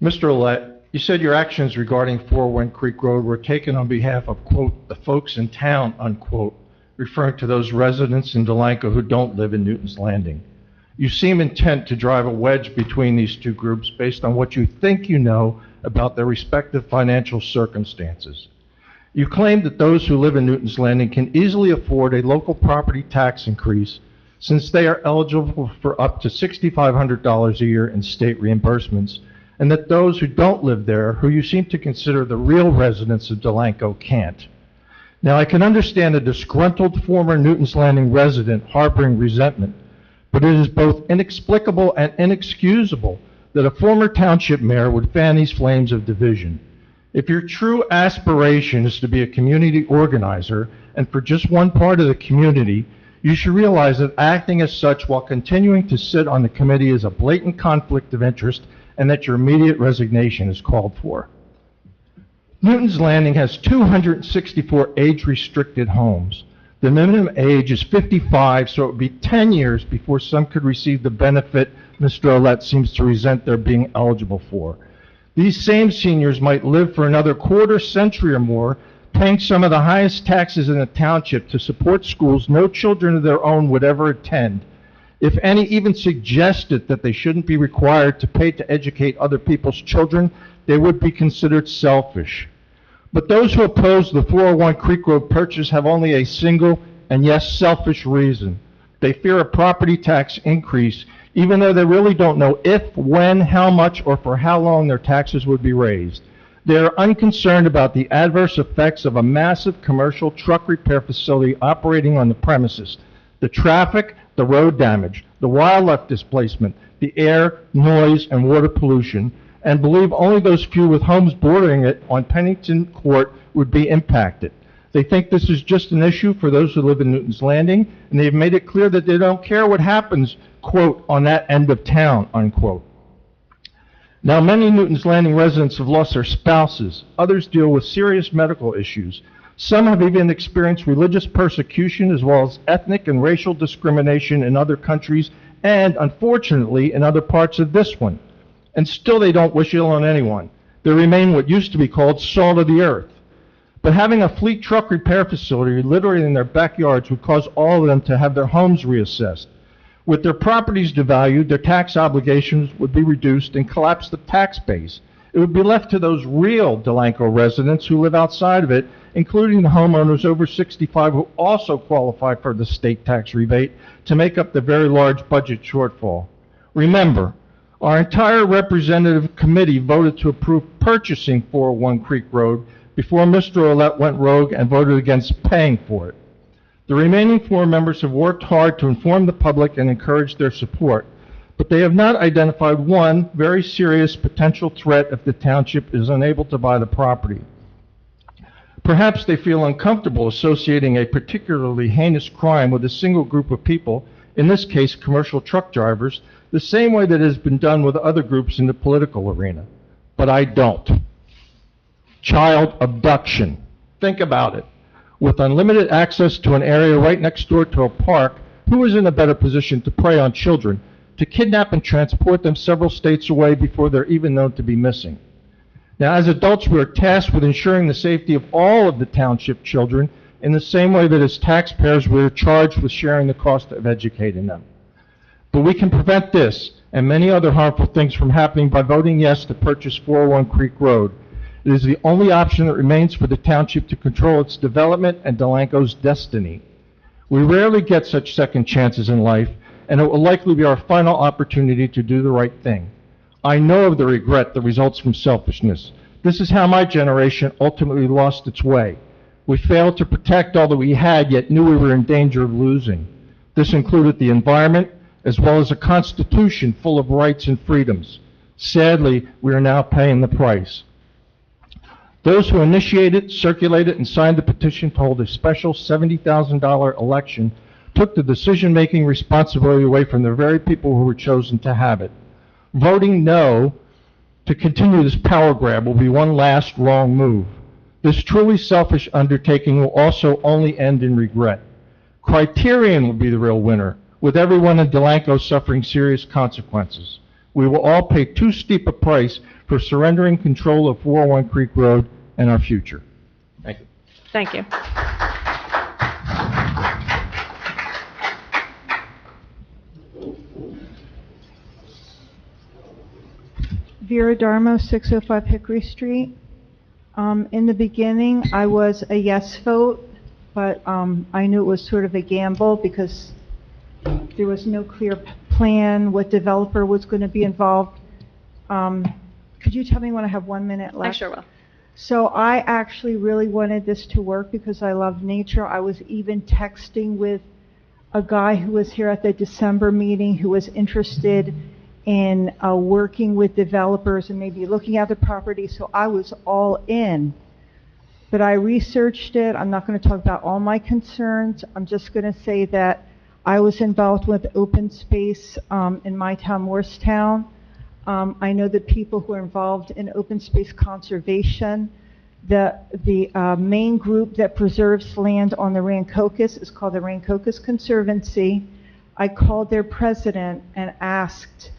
Mr. Olet, you said your actions regarding 401 Creek Road were taken on behalf of, quote, the folks in town, unquote, referring to those residents in Delanco who don't live in Newton's Landing. You seem intent to drive a wedge between these two groups based on what you think you know about their respective financial circumstances. You claim that those who live in Newton's Landing can easily afford a local property tax increase since they are eligible for up to $6,500 a year in state reimbursements, and that those who don't live there, who you seem to consider the real residents of Delanco, can't. Now, I can understand a disgruntled former Newton's Landing resident harboring resentment, but it is both inexplicable and inexcusable that a former township mayor would fan these flames of division. If your true aspiration is to be a community organizer, and for just one part of the community, you should realize that acting as such while continuing to sit on the committee is a blatant conflict of interest, and that your immediate resignation is called for. Newton's Landing has 264 age-restricted homes. The minimum age is 55, so it would be 10 years before some could receive the benefit Mr. Olet seems to resent their being eligible for. These same seniors might live for another quarter century or more, paying some of the highest taxes in the township to support schools no children of their own would ever attend. If any even suggested that they shouldn't be required to pay to educate other people's children, they would be considered selfish. But those who oppose the 401 Creek Road purchase have only a single and yes, selfish reason. They fear a property tax increase, even though they really don't know if, when, how much, or for how long their taxes would be raised. They are unconcerned about the adverse effects of a massive commercial truck repair facility operating on the premises, the traffic, the road damage, the wildlife displacement, the air, noise, and water pollution, and believe only those few with homes bordering it on Pennington Court would be impacted. They think this is just an issue for those who live in Newton's Landing, and they've made it clear that they don't care what happens, quote, on that end of town, unquote. Now, many Newton's Landing residents have lost their spouses. Others deal with serious medical issues. Some have even experienced religious persecution as well as ethnic and racial discrimination in other countries and, unfortunately, in other parts of this one. And still they don't wish ill on anyone. They remain what used to be called salt of the earth. But having a fleet truck repair facility literally in their backyards would cause all of them to have their homes reassessed. With their properties devalued, their tax obligations would be reduced and collapse the tax base. It would be left to those real Delanco residents who live outside of it, including the homeowners over 65 who also qualify for the state tax rebate, to make up the very large budget shortfall. Remember, our entire representative committee voted to approve purchasing 401 Creek Road before Mr. Olet went rogue and voted against paying for it. The remaining 4 members have worked hard to inform the public and encourage their support, but they have not identified one very serious potential threat if the township is unable to buy the property. Perhaps they feel uncomfortable associating a particularly heinous crime with a single group of people, in this case commercial truck drivers, the same way that has been done with other groups in the political arena. But I don't. Child abduction. Think about it. With unlimited access to an area right next door to a park, who is in a better position to prey on children, to kidnap and transport them several states away before they're even known to be missing? Now, as adults, we are tasked with ensuring the safety of all of the township children in the same way that as taxpayers we are charged with sharing the cost of educating them. But we can prevent this and many other harmful things from happening by voting yes to purchase 401 Creek Road. It is the only option that remains for the township to control its development and Delanco's destiny. We rarely get such second chances in life, and it will likely be our final opportunity to do the right thing. I know of the regret that results from selfishness. This is how my generation ultimately lost its way. We failed to protect all that we had, yet knew we were in danger of losing. This included the environment, as well as a constitution full of rights and freedoms. Sadly, we are now paying the price. Those who initiated, circulated, and signed the petition to hold a special $70,000 election took the decision-making responsibility away from the very people who were chosen to have it. Voting no to continue this power grab will be one last wrong move. This truly selfish undertaking will also only end in regret. Criterion will be the real winner, with everyone in Delanco suffering serious consequences. We will all pay too steep a price for surrendering control of 401 Creek Road and our future. Thank you. Thank you. Vera Darmo, 605 Hickory Street. In the beginning, I was a yes vote, but I knew it was sort of a gamble because there was no clear plan, what developer was going to be involved. Could you tell me when I have 1 minute left? I sure will. So I actually really wanted this to work because I love nature. I was even texting with a guy who was here at the December meeting who was interested in working with developers and maybe looking at the property, so I was all in. But I researched it. I'm not going to talk about all my concerns. I'm just going to say that I was involved with open space in my town, Morristown. I know the people who are involved in open space conservation. The main group that preserves land on the Rancocas is called the Rancocas Conservancy. I called their president and asked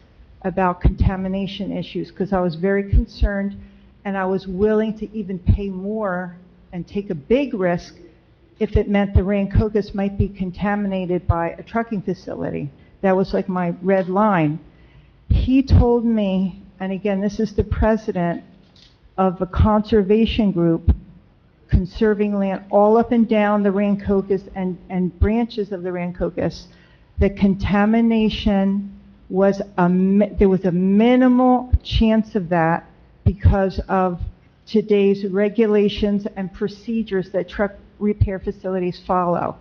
about contamination issues because I was very concerned, and I was willing to even pay more and take a big risk if it meant the Rancocas might be contaminated by a trucking facility. That was like my red line. He told me, and again, this is the president of a conservation group conserving land all up and down the Rancocas and branches of the Rancocas, that contamination was there was a minimal chance of that because of today's regulations and procedures that truck repair facilities follow.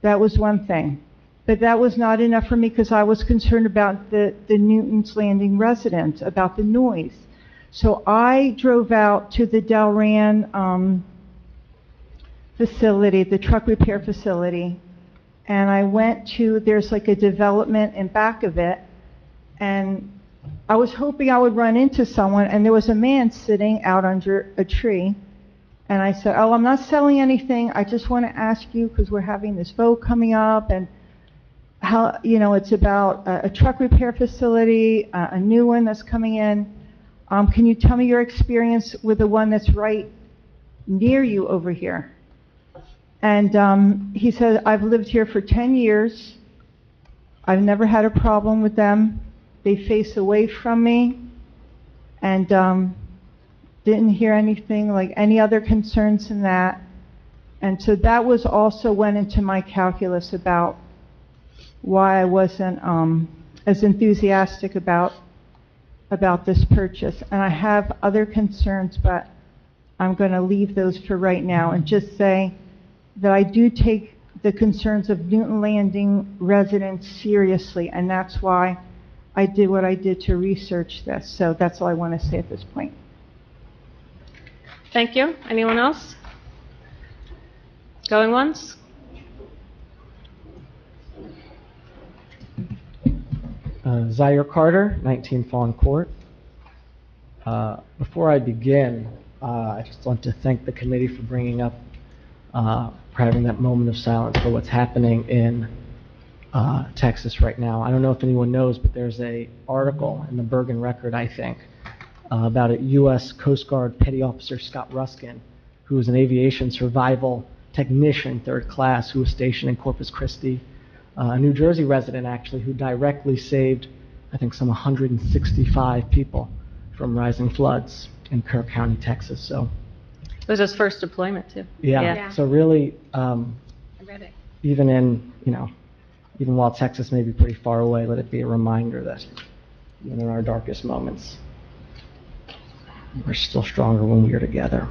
That was one thing. But that was not enough for me because I was concerned about the Newton's Landing residents, about the noise. So I drove out to the Delran facility, the truck repair facility, and I went to, there's like a development in back of it, and I was hoping I would run into someone, and there was a man sitting out under a tree, and I said, oh, I'm not selling anything, I just want to ask you, because we're having this vote coming up, and how, you know, it's about a truck repair facility, a new one that's coming in. Can you tell me your experience with the one that's right near you over here? And he said, I've lived here for 10 years. I've never had a problem with them. They face away from me, and didn't hear anything like any other concerns than that. And so that was also went into my calculus about why I wasn't as enthusiastic about this purchase. And I have other concerns, but I'm going to leave those for right now and just say that I do take the concerns of Newton Landing residents seriously, and that's why I did what I did to research this. So that's all I want to say at this point. Thank you. Anyone else? Going once? Zaire Carter, 19 Fawn Court. Before I begin, I just want to thank the committee for bringing up, for having that moment of silence for what's happening in Texas right now. I don't know if anyone knows, but there's an article in the Bergen Record, I think, about a U.S. Coast Guard Petty Officer Scott Ruskin, who is an aviation survival technician, 3rd class, who was stationed in Corpus Christi, a New Jersey resident, actually, who directly saved, I think, some 165 people from rising floods in Kerr County, Texas. So it was his first deployment, too. Yeah. So really, I read it. even in, you know, even while Texas may be pretty far away, let it be a reminder that even in our darkest moments, we're still stronger when we are together.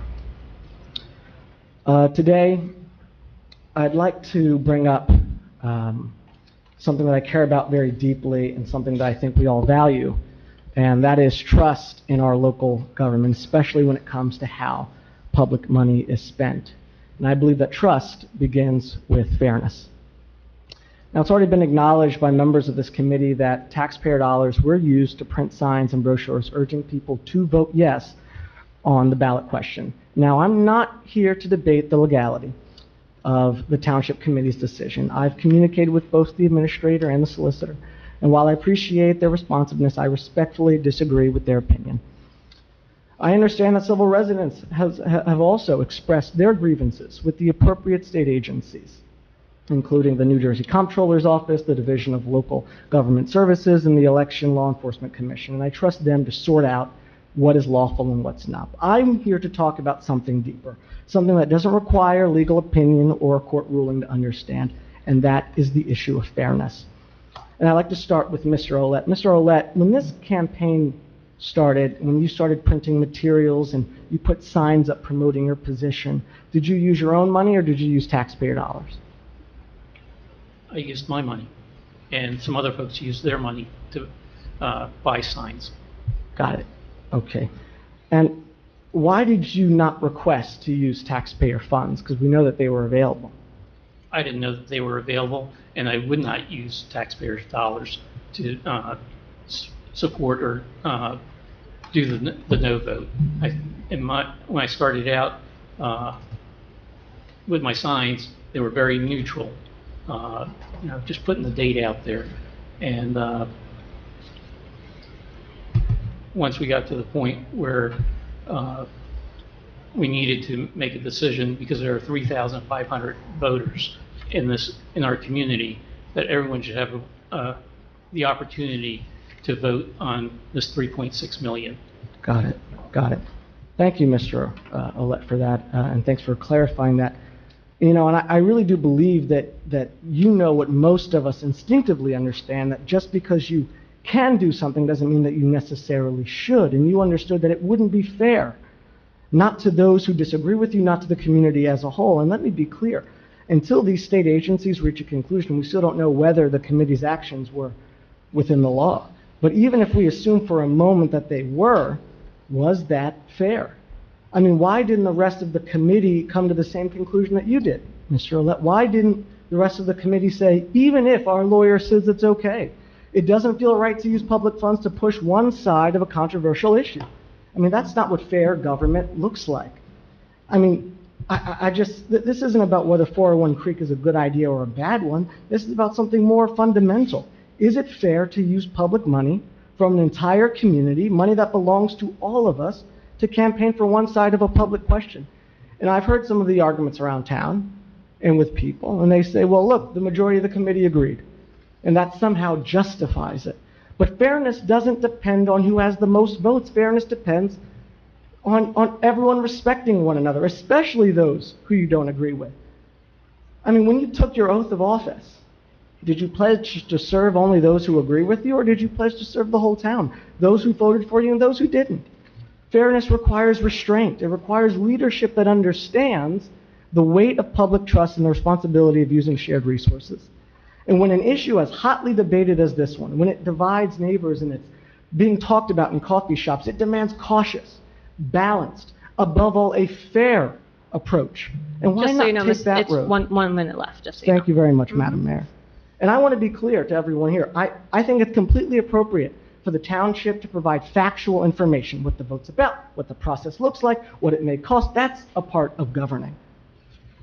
Today, I'd like to bring up something that I care about very deeply and something that I think we all value, and that is trust in our local government, especially when it comes to how public money is spent. And I believe that trust begins with fairness. Now, it's already been acknowledged by members of this committee that taxpayer dollars were used to print signs and brochures urging people to vote yes on the ballot question. Now, I'm not here to debate the legality of the Township Committee's decision. I've communicated with both the administrator and the solicitor, and while I appreciate their responsiveness, I respectfully disagree with their opinion. I understand that several residents have also expressed their grievances with the appropriate state agencies, including the New Jersey Comptroller's Office, the Division of Local Government Services, and the Election Law Enforcement Commission, and I trust them to sort out what is lawful and what's not. I'm here to talk about something deeper, something that doesn't require legal opinion or a court ruling to understand, and that is the issue of fairness. And I'd like to start with Mr. Ouellette. Mr. Ouellette, when this campaign started, when you started printing materials and you put signs up promoting your position, did you use your own money or did you use taxpayer dollars? I used my money, and some other folks used their money to buy signs. Got it. Okay. And why did you not request to use taxpayer funds? Because we know that they were available. I didn't know that they were available, and I would not use taxpayers' dollars to support or do the no vote. When I started out with my signs, they were very neutral. Just putting the date out there. And once we got to the point where we needed to make a decision, because there are 3,500 voters in our community, that everyone should have the opportunity to vote on this 3.6 million. Got it. Got it. Thank you, Mr. Ouellette, for that, and thanks for clarifying that. And I really do believe that you know what most of us instinctively understand, that just because you can do something doesn't mean that you necessarily should. And you understood that it wouldn't be fair, not to those who disagree with you, not to the community as a whole. And let me be clear, until these state agencies reach a conclusion, we still don't know whether the committee's actions were within the law. But even if we assume for a moment that they were, was that fair? I mean, why didn't the rest of the committee come to the same conclusion that you did, Mr. Ouellette? Why didn't the rest of the committee say, even if our lawyer says it's okay, it doesn't feel right to use public funds to push one side of a controversial issue? I mean, that's not what fair government looks like. I mean, this isn't about whether 401 Creek is a good idea or a bad one. This is about something more fundamental. Is it fair to use public money from an entire community, money that belongs to all of us, to campaign for one side of a public question? And I've heard some of the arguments around town and with people, and they say, well, look, the majority of the committee agreed, and that somehow justifies it. But fairness doesn't depend on who has the most votes. Fairness depends on everyone respecting one another, especially those who you don't agree with. I mean, when you took your oath of office, did you pledge to serve only those who agree with you, or did you pledge to serve the whole town, those who voted for you and those who didn't? Fairness requires restraint. It requires leadership that understands the weight of public trust and the responsibility of using shared resources. And when an issue as hotly debated as this one, when it divides neighbors and it's being talked about in coffee shops, it demands cautious, balanced, above all, a fair approach. And why Just so not you know, take that it's road? 1 minute left, just so you know. Thank you very much, Madam Mayor. And I want to be clear to everyone here. I think it's completely appropriate for the township to provide factual information, what the vote's about, what the process looks like, what it may cost. That's a part of governing.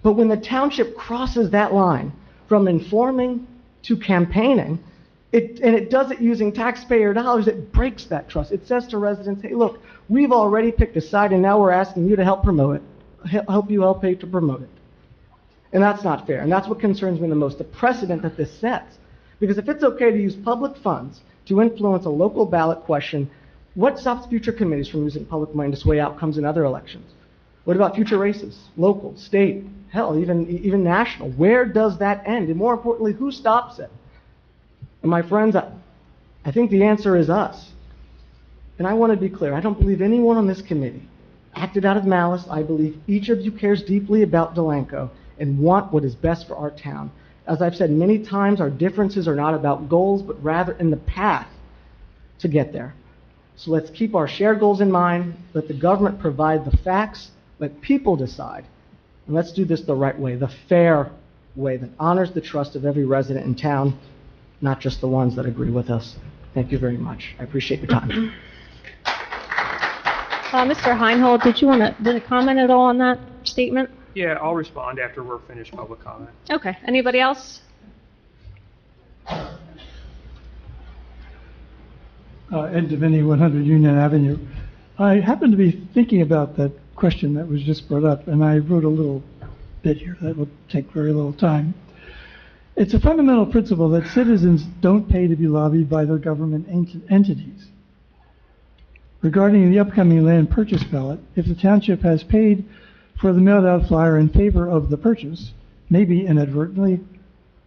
But when the township crosses that line from informing to campaigning, and it does it using taxpayer dollars, it breaks that trust. It says to residents, hey, look, we've already picked a side, and now we're asking you to help promote it, help pay to promote it. And that's not fair, and that's what concerns me the most, the precedent that this sets. Because if it's okay to use public funds to influence a local ballot question, what stops future committees from using public money to sway outcomes in other elections? What about future races, local, state, hell, even national? Where does that end? And more importantly, who stops it? And my friends, I think the answer is us. And I want to be clear, I don't believe anyone on this committee acted out of malice. I believe each of you cares deeply about Delanco and want what is best for our town. As I've said many times, our differences are not about goals, but rather in the path to get there. So let's keep our shared goals in mind, let the government provide the facts, let people decide, and let's do this the right way, the fair way that honors the trust of every resident in town, not just the ones that agree with us. Thank you very much. I appreciate your time. Mr. Heinhold, did you want to comment at all on that statement? Yeah, I'll respond after we're finished public comment. Okay. Anybody else? Ed Devaney, 100 Union Avenue. I happen to be thinking about that question that was just brought up, and I wrote a little bit here that will take very little time. It's a fundamental principle that citizens don't pay to be lobbied by their government entities. Regarding the upcoming land purchase ballot, if the township has paid for the mailed-out flyer in favor of the purchase, maybe inadvertently,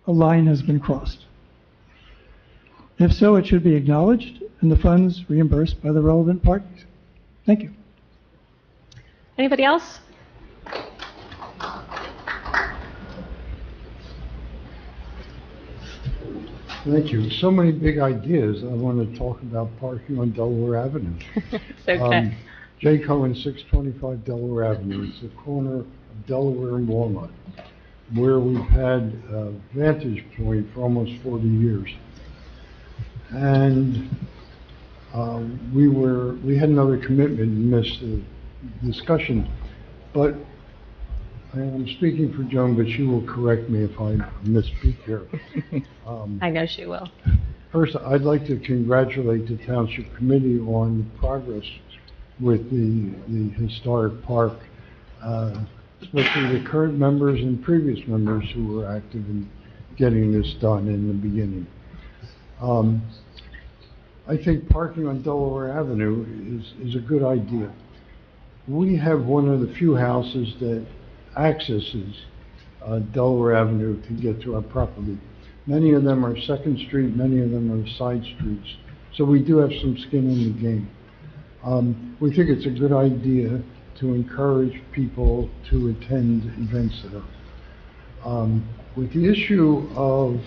a line has been crossed. If so, it should be acknowledged and the funds reimbursed by the relevant parties. Thank you. Anybody else? Thank you. So many big ideas. I want to talk about parking on Delaware Avenue. It's okay. J. Cohen, 625 Delaware Avenue. It's the corner of Delaware and Walnut, where we've had a vantage point for almost 40 years. And we had another commitment and missed the discussion, but I'm speaking for Joan, but she will correct me if I misspeak here. I know she will. First, I'd like to congratulate the Township Committee on the progress with the historic park, especially the current members and previous members who were active in getting this done in the beginning. I think parking on Delaware Avenue is a good idea. We have one of the few houses that accesses Delaware Avenue to get to our property. Many of them are Second Street, many of them are side streets. So we do have some skin in the game. We think it's a good idea to encourage people to attend events there. With the issue of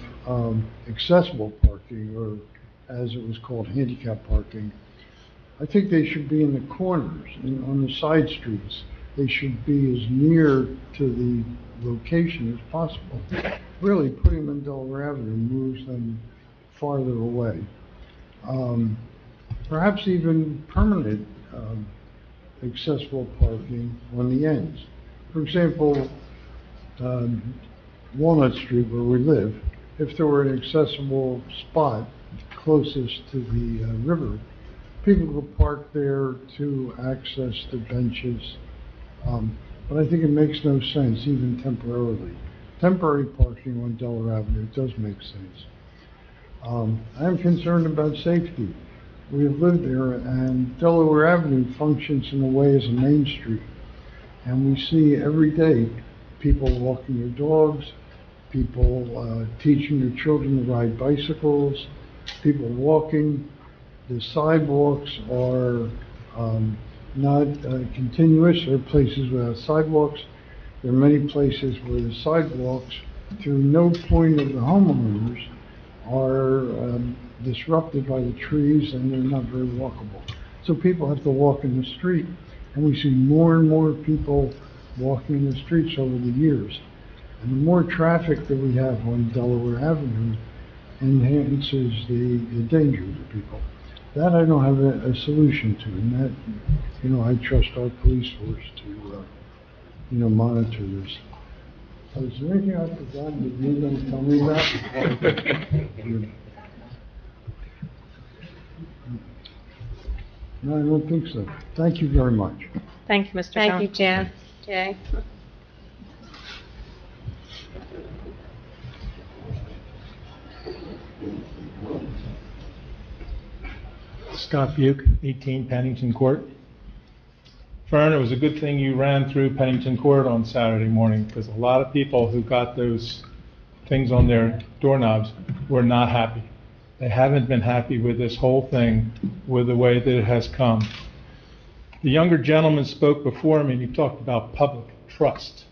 accessible parking, or as it was called, handicap parking, I think they should be in the corners and on the side streets. They should be as near to the location as possible. Really, putting them in Delaware Avenue moves them farther away. Perhaps even permanent accessible parking on the ends. For example, Walnut Street, where we live, if there were an accessible spot closest to the river, people could park there to access the benches. But I think it makes no sense, even temporarily. Temporary parking on Delaware Avenue does make sense. I'm concerned about safety. We have lived there, and Delaware Avenue functions in a way as a main street. And we see every day people walking their dogs, people teaching their children to ride bicycles, people walking. The sidewalks are not continuous. There are places without sidewalks. There are many places where the sidewalks, through no point of the homeowners, are disrupted by the trees, and they're not very walkable. So people have to walk in the street, and we see more and more people walking in the streets over the years. And the more traffic that we have on Delaware Avenue enhances the danger to people. That I don't have a solution to, and that, I trust our police force to, monitor this. Is there anything I've forgotten that you're going to tell me about? No, I don't think so. Thank you very much. Thank you, Mr. Thank Cohen. you, Jay. Jay. Scott Buke, 18 Pennington Court. Fern, it was a good thing you ran through Pennington Court on Saturday morning, because a lot of people who got those things on their doorknobs were not happy. They haven't been happy with this whole thing, with the way that it has come. The younger gentleman spoke before me, and he talked about public trust.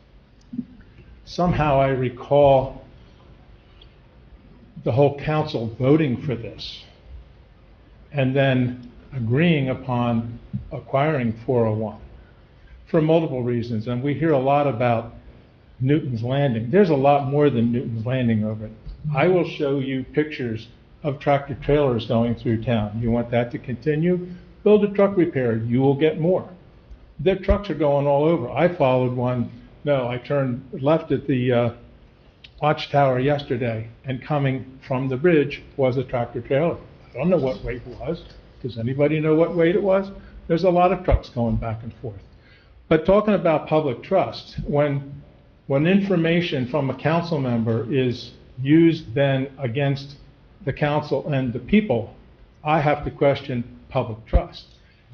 Somehow I recall the whole council voting for this and then agreeing upon acquiring 401 for multiple reasons. And we hear a lot about Newton's Landing. There's a lot more than Newton's Landing over it. I will show you pictures of tractor trailers going through town. You want that to continue? Build a truck repair. You will get more. Their trucks are going all over. I followed one. No, I turned left at the watchtower yesterday, and coming from the bridge was a tractor trailer. I don't know what weight it was. Does anybody know what weight it was? There's a lot of trucks going back and forth. But talking about public trust, when information from a council member is used then against the council and the people, I have to question public trust.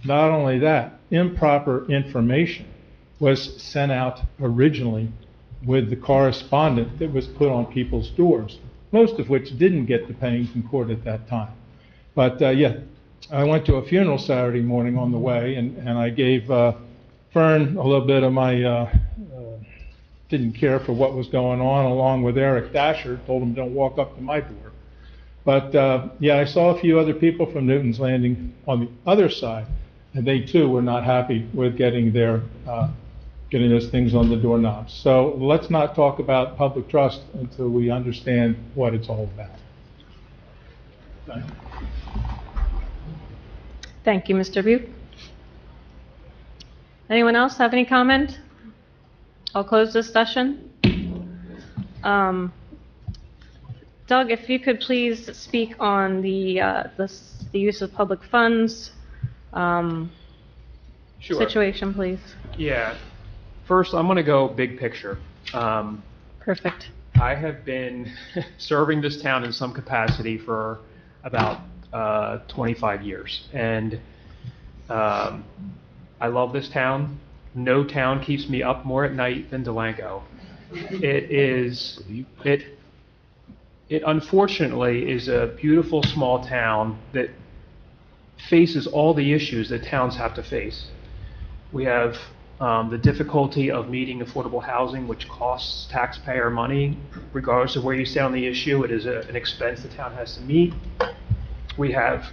Not only that, improper information was sent out originally with the correspondent that was put on people's doors, most of which didn't get to Pennington Court at that time. But yeah, I went to a funeral Saturday morning on the way, and I gave Fern a little bit of my, didn't care for what was going on, along with Eric Dasher, told him don't walk up to my door. But yeah, I saw a few other people from Newton's Landing on the other side, and they too were not happy with getting their getting those things on the doorknobs. So let's not talk about public trust until we understand what it's all about. Thank you, Mr. Butte. Anyone else have any comment? I'll close this session. Doug, if you could please speak on the use of public funds Sure. situation, please. Yeah. First, I'm going to go big picture. Perfect. I have been serving this town in some capacity for about 25 years, and I love this town. No town keeps me up more at night than Delanco. It unfortunately is a beautiful small town that faces all the issues that towns have to face. We have the difficulty of meeting affordable housing, which costs taxpayer money. Regardless of where you stand on the issue, it is an expense the town has to meet. We have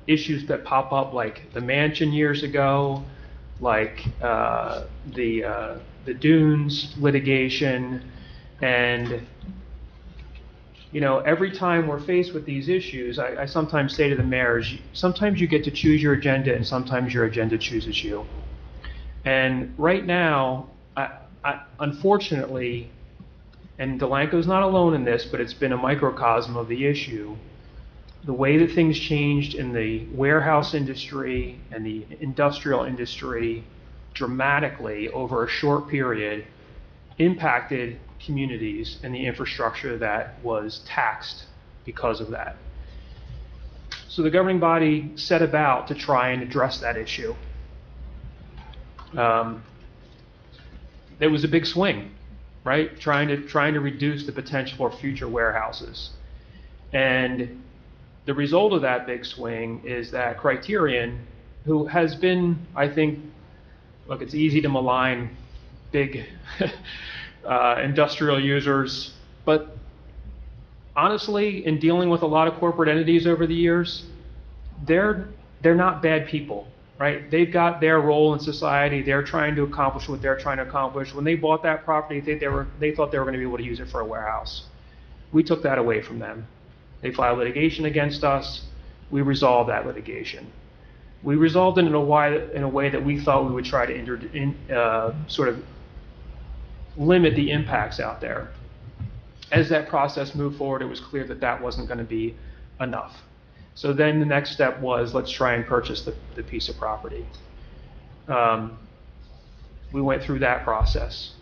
issues that pop up like the mansion years ago, like the Dunes litigation, and you know, every time we're faced with these issues, I sometimes say to the mayors, sometimes you get to choose your agenda and sometimes your agenda chooses you. And right now, unfortunately, and Delanco's not alone in this, but it's been a microcosm of the issue, the way that things changed in the warehouse industry and the industrial industry dramatically over a short period impacted communities and the infrastructure that was taxed because of that. So the governing body set about to try and address that issue. There was a big swing, right? Trying to reduce the potential for future warehouses. And the result of that big swing is that Criterion, who has been, I think, look, it's easy to malign big industrial users, but honestly, in dealing with a lot of corporate entities over the years, they're not bad people, right? They've got their role in society. They're trying to accomplish what they're trying to accomplish. When they bought that property, they thought they were going to be able to use it for a warehouse. We took that away from them. They filed litigation against us. We resolved that litigation. We resolved it in a way that we thought we would try to sort of limit the impacts out there. As that process moved forward, it was clear that that wasn't going to be enough. So then the next step was, let's try and purchase the piece of property. We went through that process.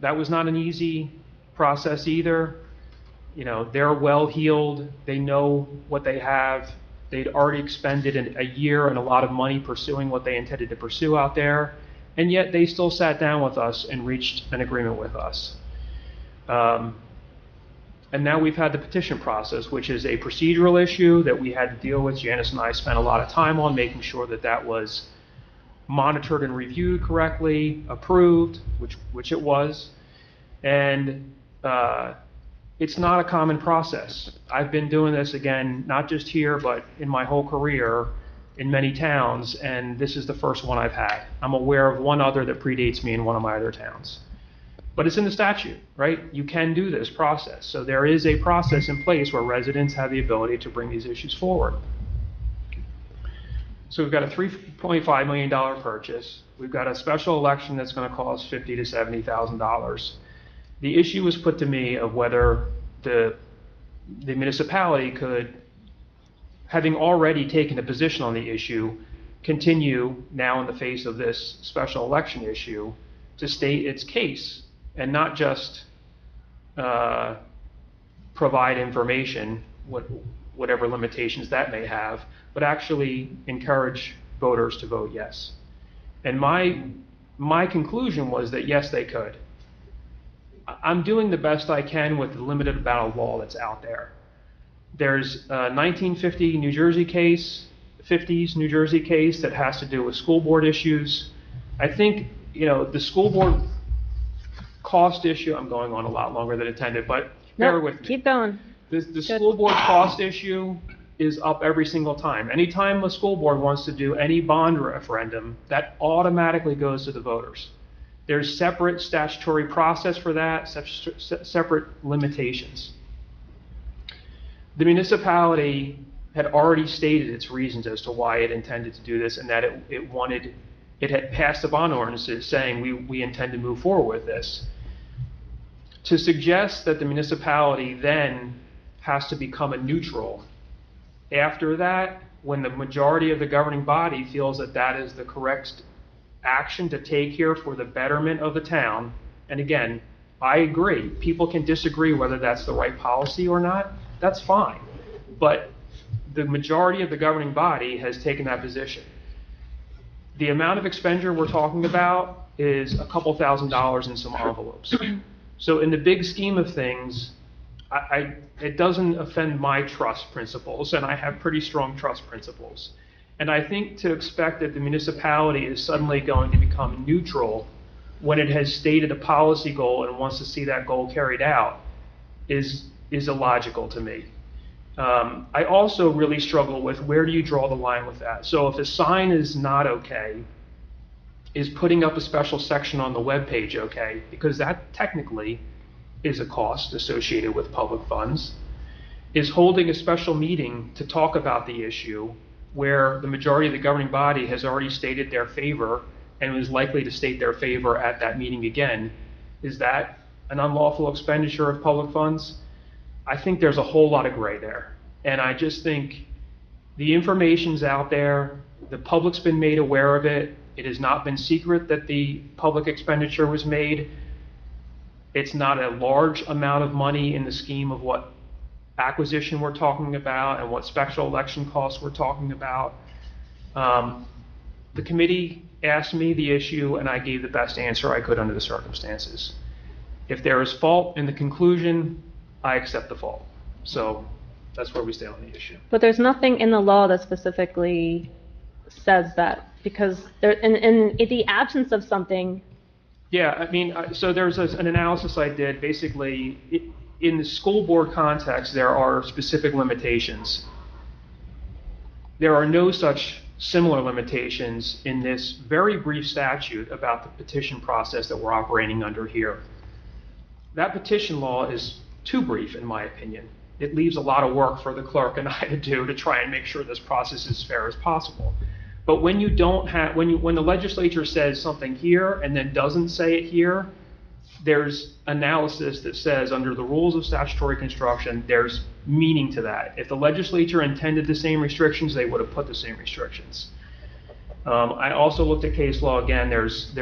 That was not an easy process either. You know, they're well-heeled. They know what they have. They'd already expended a year and a lot of money pursuing what they intended to pursue out there. And yet they still sat down with us and reached an agreement with us. And now we've had the petition process, which is a procedural issue that we had to deal with. Janice and I spent a lot of time on making sure that that was monitored and reviewed correctly, approved, which it was. And it's not a common process. I've been doing this, again, not just here, but in my whole career in many towns, and this is the first one I've had. I'm aware of one other that predates me in one of my other towns. But it's in the statute, right? You can do this process. So there is a process in place where residents have the ability to bring these issues forward. So we've got a $3.5 million purchase. We've got a special election that's going to cost $50,000 to $70,000. The issue was put to me of whether the municipality could, having already taken a position on the issue, continue now in the face of this special election issue to state its case and not just provide information, whatever limitations that may have, but actually encourage voters to vote yes. And my conclusion was that yes, they could. I'm doing the best I can with the limited amount of law that's out there. There's a 1950 New Jersey case, 50s New Jersey case that has to do with school board issues. I think, the school board cost issue, I'm going on a lot longer than intended, but bear with me. Keep going. The school board cost issue is up every single time. Anytime a school board wants to do any bond referendum, that automatically goes to the voters. There's separate statutory process for that, separate limitations. The municipality had already stated its reasons as to why it intended to do this, and that it had passed the bond ordinances saying we intend to move forward with this. To suggest that the municipality then has to become a neutral after that, when the majority of the governing body feels that that is the correct action to take here for the betterment of the town, and again, I agree, people can disagree whether that's the right policy or not, that's fine, but the majority of the governing body has taken that position. The amount of expenditure we're talking about is a couple $1,000s in some envelopes. So in the big scheme of things, it doesn't offend my trust principles, and I have pretty strong trust principles. And I think to expect that the municipality is suddenly going to become neutral when it has stated a policy goal and wants to see that goal carried out is illogical to me. I also really struggle with where do you draw the line with that? So if a sign is not okay, is putting up a special section on the webpage okay? Because that technically is a cost associated with public funds. Is holding a special meeting to talk about the issue where the majority of the governing body has already stated their favor and is likely to state their favor at that meeting again, is that an unlawful expenditure of public funds? I think there's a whole lot of gray there. And I just think the information's out there, the public's been made aware of it, it has not been secret that the public expenditure was made. It's not a large amount of money in the scheme of what acquisition we're talking about and what special election costs we're talking about. The committee asked me the issue and I gave the best answer I could under the circumstances. If there is fault in the conclusion, I accept the fault. So that's where we stand on the issue. But there's nothing in the law that specifically says that, because there, in the absence of something. Yeah, I mean, so there's an analysis I did. Basically, in the school board context, there are specific limitations. There are no such similar limitations in this very brief statute about the petition process that we're operating under here. That petition law is too brief, in my opinion. It leaves a lot of work for the clerk and I to do to try and make sure this process is as fair as possible. But when you don't have, when the legislature says something here and then doesn't say it here, there's analysis that says under the rules of statutory construction, there's meaning to that. If the legislature intended the same restrictions, they would have put the same restrictions. I also looked at case law again. There's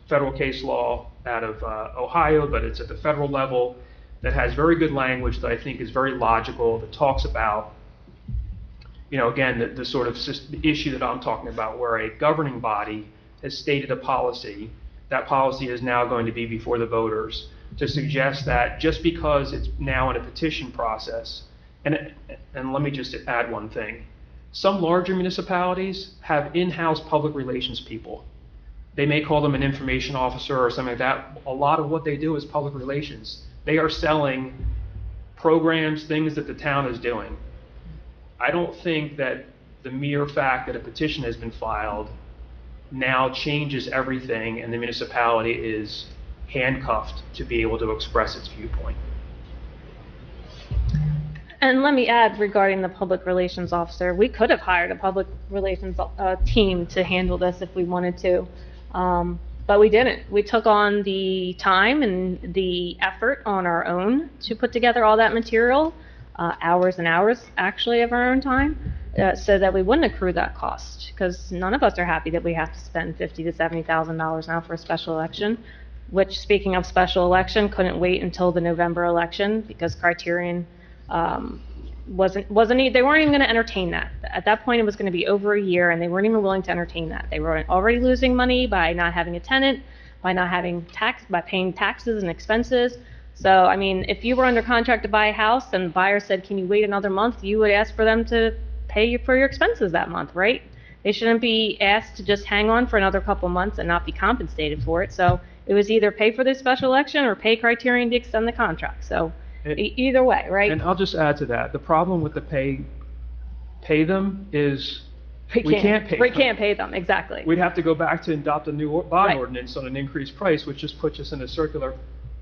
federal case law out of Ohio, but it's at the federal level that has very good language that I think is very logical, that talks about, you know, again, the sort of issue that I'm talking about, where a governing body has stated a policy. That policy is now going to be before the voters. to suggest that just because it's now in a petition process, and let me just add one thing. Some larger municipalities have in-house public relations people. They may call them an information officer or something like that. A lot of what they do is public relations. They are selling programs, things that the town is doing. I don't think that the mere fact that a petition has been filed now changes everything and the municipality is handcuffed to be able to express its viewpoint. And let me add regarding the public relations officer, we could have hired a public relations team to handle this if we wanted to, but we didn't. We took on the time and the effort on our own to put together all that material, hours and hours actually of our own time, so that we wouldn't accrue that cost, because none of us are happy that we have to spend $50,000 to $70,000 now for a special election, which, speaking of special election, couldn't wait until the November election because Criterion they weren't even going to entertain that. At that point, it was going to be over a year, and they weren't even willing to entertain that. They were already losing money by not having a tenant, by not having by paying taxes and expenses. So, I mean, if you were under contract to buy a house and the buyer said, "Can you wait another month?" you would ask for them to pay you for your expenses that month, right? They shouldn't be asked to just hang on for another couple months and not be compensated for it. So it was either pay for this special election or pay Criterion to extend the contract. So either way, right? And I'll just add to that. The problem with the pay them is we can't pay them, exactly. We'd have to go back to adopt a new bond Right. ordinance on an increased price, which just puts us in a circular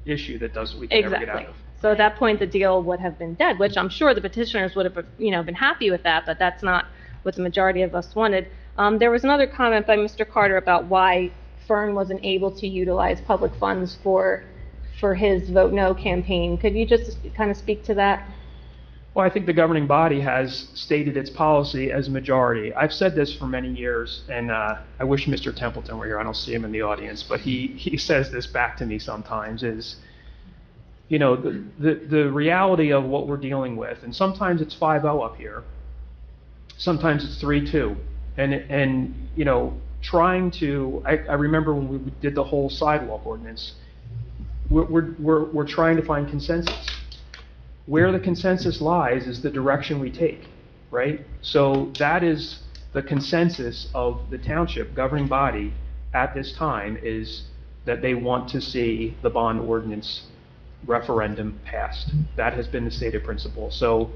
issue that we can never get out of. So at that point, the deal would have been dead, which I'm sure the petitioners would have, been happy with that, but that's not what the majority of us wanted. There was another comment by Mr. Carter about why Fern wasn't able to utilize public funds for his Vote No campaign. Could you just kind of speak to that? Well, I think the governing body has stated its policy as a majority. I've said this for many years, and I wish Mr. Templeton were here. I don't see him in the audience, but he says this back to me sometimes is, the reality of what we're dealing with, and sometimes it's 5-0 up here, sometimes it's 3-2, and trying to, I remember when we did the whole sidewalk ordinance, we're trying to find consensus. Where the consensus lies is the direction we take, right? So that is the consensus of the township governing body at this time, is that they want to see the bond ordinance referendum passed. That has been the stated principle. So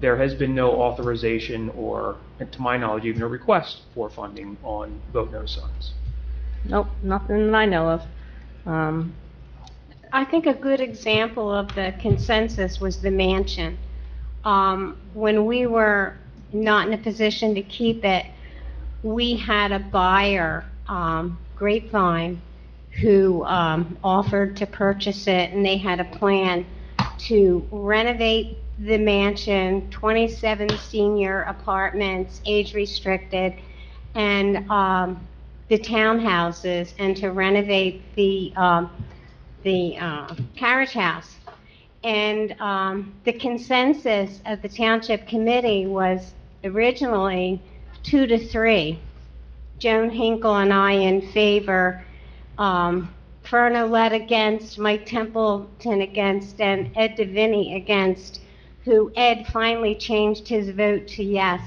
there has been no authorization or, to my knowledge, even a request for funding on Vote No signs. Nope, nothing that I know of. I think a good example of the consensus was the mansion. When we were not in a position to keep it, we had a buyer, Grapevine, who offered to purchase it, and they had a plan to renovate the mansion, 27 senior apartments, age restricted, and the townhouses, and to renovate the carriage house. And the consensus of the township committee was originally 2-3. Joan Hinkle and I in favor, Fernolette against, Mike Templeton against, and Ed DeVinny against, who Ed finally changed his vote to yes.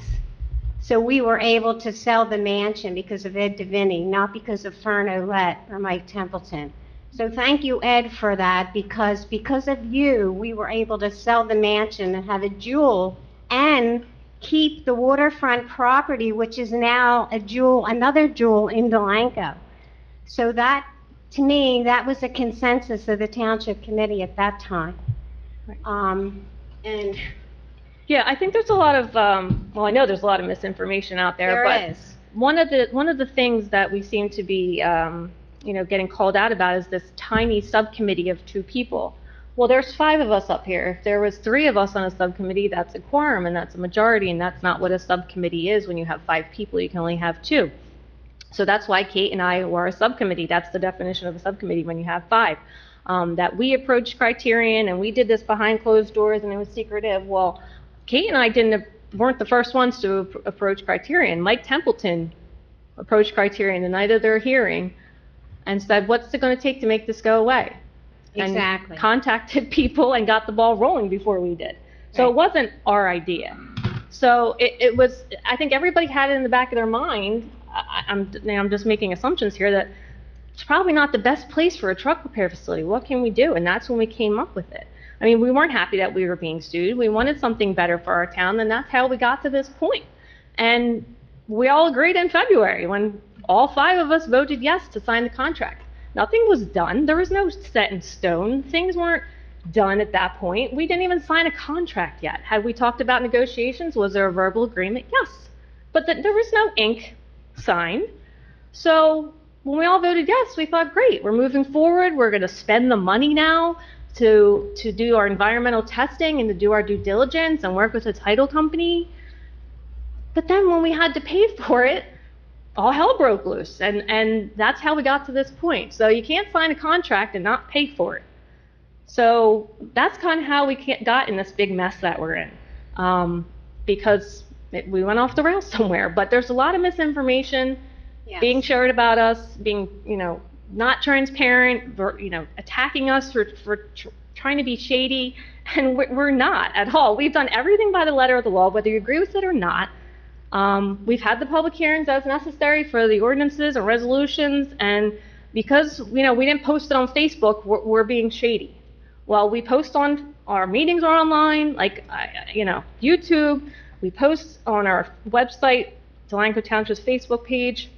So we were able to sell the mansion because of Ed DeVinny, not because of Fernolette or Mike Templeton. So thank you, Ed, for that, because of you, we were able to sell the mansion and have a jewel and keep the waterfront property, which is now another jewel in Delanco. So that, to me, that was a consensus of the township committee at that time. And yeah, I think there's a lot of, I know there's a lot of misinformation out there, but is. One of the things that we seem to be, getting called out about is this tiny subcommittee of 2 people. Well, there's 5 of us up here. If there was 3 of us on a subcommittee, that's a quorum, and that's a majority, and that's not what a subcommittee is. When you have 5 people, you can only have 2. So that's why Kate and I were a subcommittee. That's the definition of a subcommittee when you have 5. That we approached Criterion, and we did this behind closed doors, and it was secretive. Well, Kate and I weren't the first ones to approach Criterion. Mike Templeton approached Criterion the night of their hearing and said, "What's it going to take to make this go away?" Exactly. And contacted people and got the ball rolling before we did. So it wasn't our idea. So it was, I think everybody had it in the back of their mind, I'm just making assumptions here, that it's probably not the best place for a truck repair facility. What can we do? And that's when we came up with it. I mean, we weren't happy that we were being sued. We wanted something better for our town, and that's how we got to this point. And we all agreed in February when all 5 of us voted yes to sign the contract. Nothing was done. There was no set in stone. Things weren't done at that point. We didn't even sign a contract yet. Had we talked about negotiations? Was there a verbal agreement? Yes. But there was no ink signed. So when we all voted yes, we thought, great, we're moving forward. We're going to spend the money now to do our environmental testing and to do our due diligence and work with a title company. But then when we had to pay for it, all hell broke loose. And that's how we got to this point. So you can't sign a contract and not pay for it. So that's kind of how we got in this big mess that we're in, because we went off the rails somewhere. But there's a lot of misinformation being shared about us, being, not transparent, attacking us for trying to be shady, and we're not at all. We've done everything by the letter of the law, whether you agree with it or not. We've had the public hearings as necessary for the ordinances and resolutions, and because, we didn't post it on Facebook, we're being shady. Well, we post on our meetings are online, like, YouTube. We post on our website, Delanco Township's Facebook page,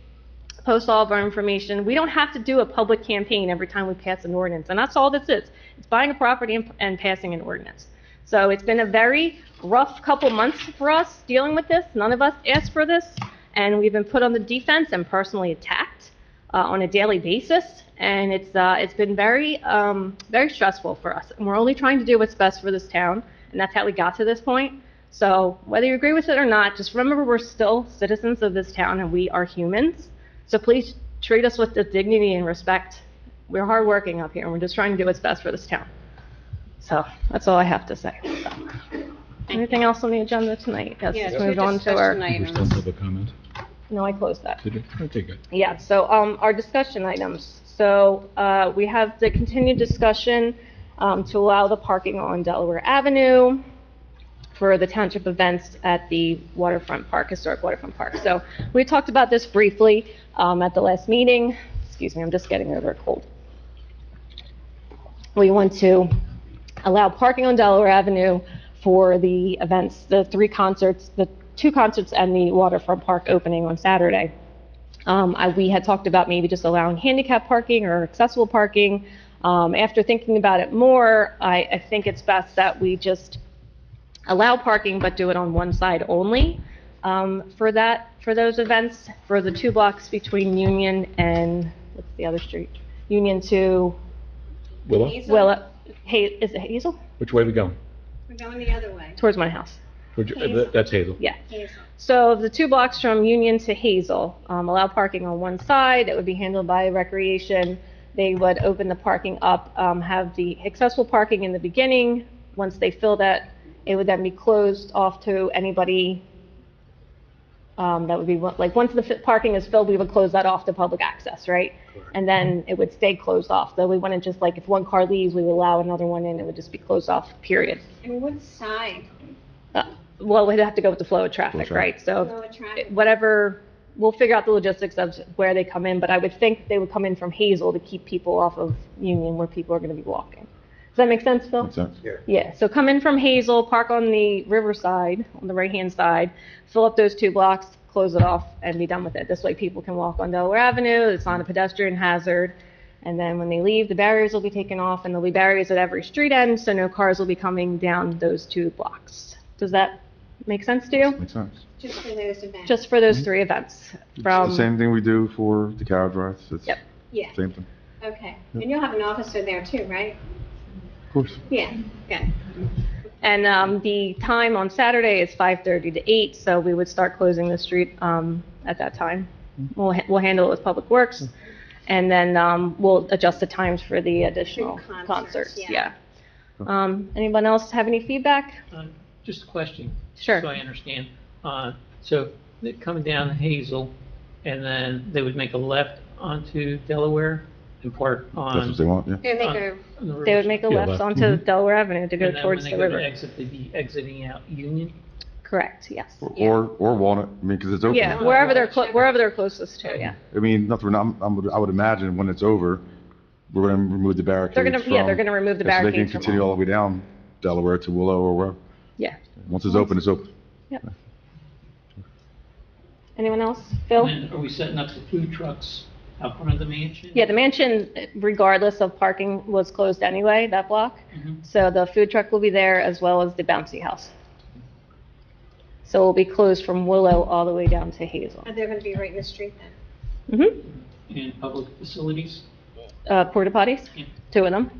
post all of our information. We don't have to do a public campaign every time we pass an ordinance, and that's all this is. It's buying a property and passing an ordinance. So it's been a very rough couple months for us dealing with this. None of us asked for this, and we've been put on the defense and personally attacked on a daily basis. And it's been very stressful for us. And we're only trying to do what's best for this town, and that's how we got to this point. So whether you agree with it or not, just remember we're still citizens of this town, and we are humans. So please treat us with the dignity and respect. We're hardworking up here, and we're just trying to do what's best for this town. So that's all I have to say. Anything else on the agenda tonight? Yes, Yeah, let's move on to our... We still have a comment. No, I closed that. Did you? Okay, good. Yeah, so our discussion items. So we have the continued discussion to allow the parking on Delaware Avenue for the township events at the waterfront park, historic waterfront park. So we talked about this briefly at the last meeting. Excuse me, I'm just getting over a cold. We want to allow parking on Delaware Avenue for the events, the 3 concerts, the 2 concerts and the waterfront park opening on Saturday. We had talked about maybe just allowing handicap parking or accessible parking. After thinking about it more, I think it's best that we just allow parking but do it on one side only for those events, for the 2 blocks between Union and, what's the other street? Union to Willow? Willow. Hey, is it Hazel? Which way are we going? We're going the other way. Towards my house. That's Hazel. Yeah. Hazel. So the 2 blocks from Union to Hazel, allow parking on one side. It would be handled by Recreation. They would open the parking up, have the accessible parking in the beginning. Once they fill that, it would then be closed off to anybody that would be, like, once the parking is filled, we would close that off to public access, right? Correct. And then it would stay closed off. So we wouldn't just, like, if one car leaves, we would allow another one in. It would just be closed off, period. And what side? Well, we'd have to go with the flow of traffic, right? So Flow of traffic. whatever, we'll figure out the logistics of where they come in, but I would think they would come in from Hazel to keep people off of Union where people are going to be walking. Does that make sense, Phil? Makes sense. Yeah, so come in from Hazel, park on the riverside, on the right-hand side, fill up those 2 blocks, close it off, and be done with it. This way people can walk on Delaware Avenue, it's not a pedestrian hazard, and then when they leave, the barriers will be taken off, and there'll be barriers at every street end, so no cars will be coming down those 2 blocks. Does that make sense to you? Makes sense. Just for those events. Just for those 3 events. It's the same thing we do for the carriage rides. It's Yep. Yeah. Same thing. Okay. And you'll have an officer there too, right? Of course. Yeah. Good. And the time on Saturday is 5:30 to 8, so we would start closing the street at that time. We'll handle it with Public Works, and then we'll adjust the times for the additional concerts. Yeah. Anyone else have any feedback? Just a question. Sure. So I understand. So they're coming down Hazel, and then they would make a left onto Delaware in part on. That's what they want, yeah. They would make a left onto Delaware Avenue to go And then towards when the they go to river. exit, they'd be exiting out Union. Correct, yes. Or Walnut, I mean, because it's open. Yeah, wherever they're closest to, yeah. I mean, I would imagine when it's over, we're going to remove the barricades They're gonna remove the so they can barricades from continue all. all the way down Delaware to Willow or wherever. Yeah. Once it's open, it's open. Yep. Anyone else? Phil? And then are we setting up the food trucks out front of the mansion? Yeah, the mansion, regardless of parking, was closed anyway, that block. Mhm. So the food truck will be there as well as the bouncy house. So it will be closed from Willow all the way down to Hazel. Are they going to be right in the street then? And public facilities? Porta potties, Yeah. 2 of them.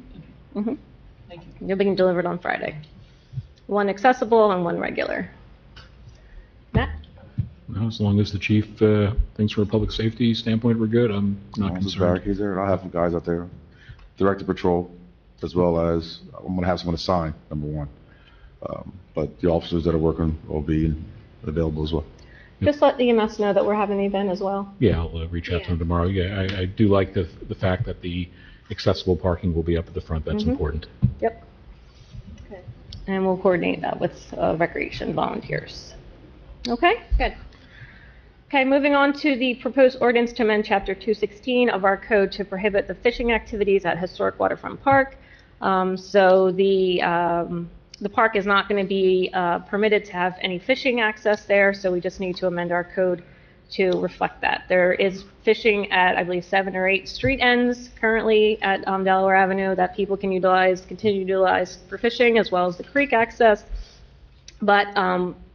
Thank you. They're being delivered on Friday. 1 accessible and 1 regular. Matt? Well, as long as the chief thinks from a public safety standpoint we're good, I'm not There's concerned. barricades there, and I'll have some guys out there, directed patrol, as well as, I'm gonna have someone to sign, number 1. But the officers that are working will be available as well. Just let the EMS know that we're having an event as well. Yeah, I'll reach out to him tomorrow. Yeah, I do like the fact that the accessible parking will be up at the front. That's Mhm. important. Yep. Okay. And we'll coordinate that with recreation volunteers. Okay, good. Okay, moving on to the proposed ordinance to amend Chapter 216 of our code to prohibit the fishing activities at Historic Waterfront Park. So the park is not going to be permitted to have any fishing access there, so we just need to amend our code to reflect that. There is fishing at, I believe, 7 or 8 street ends currently at Delaware Avenue that people can continue to utilize for fishing, as well as the creek access. But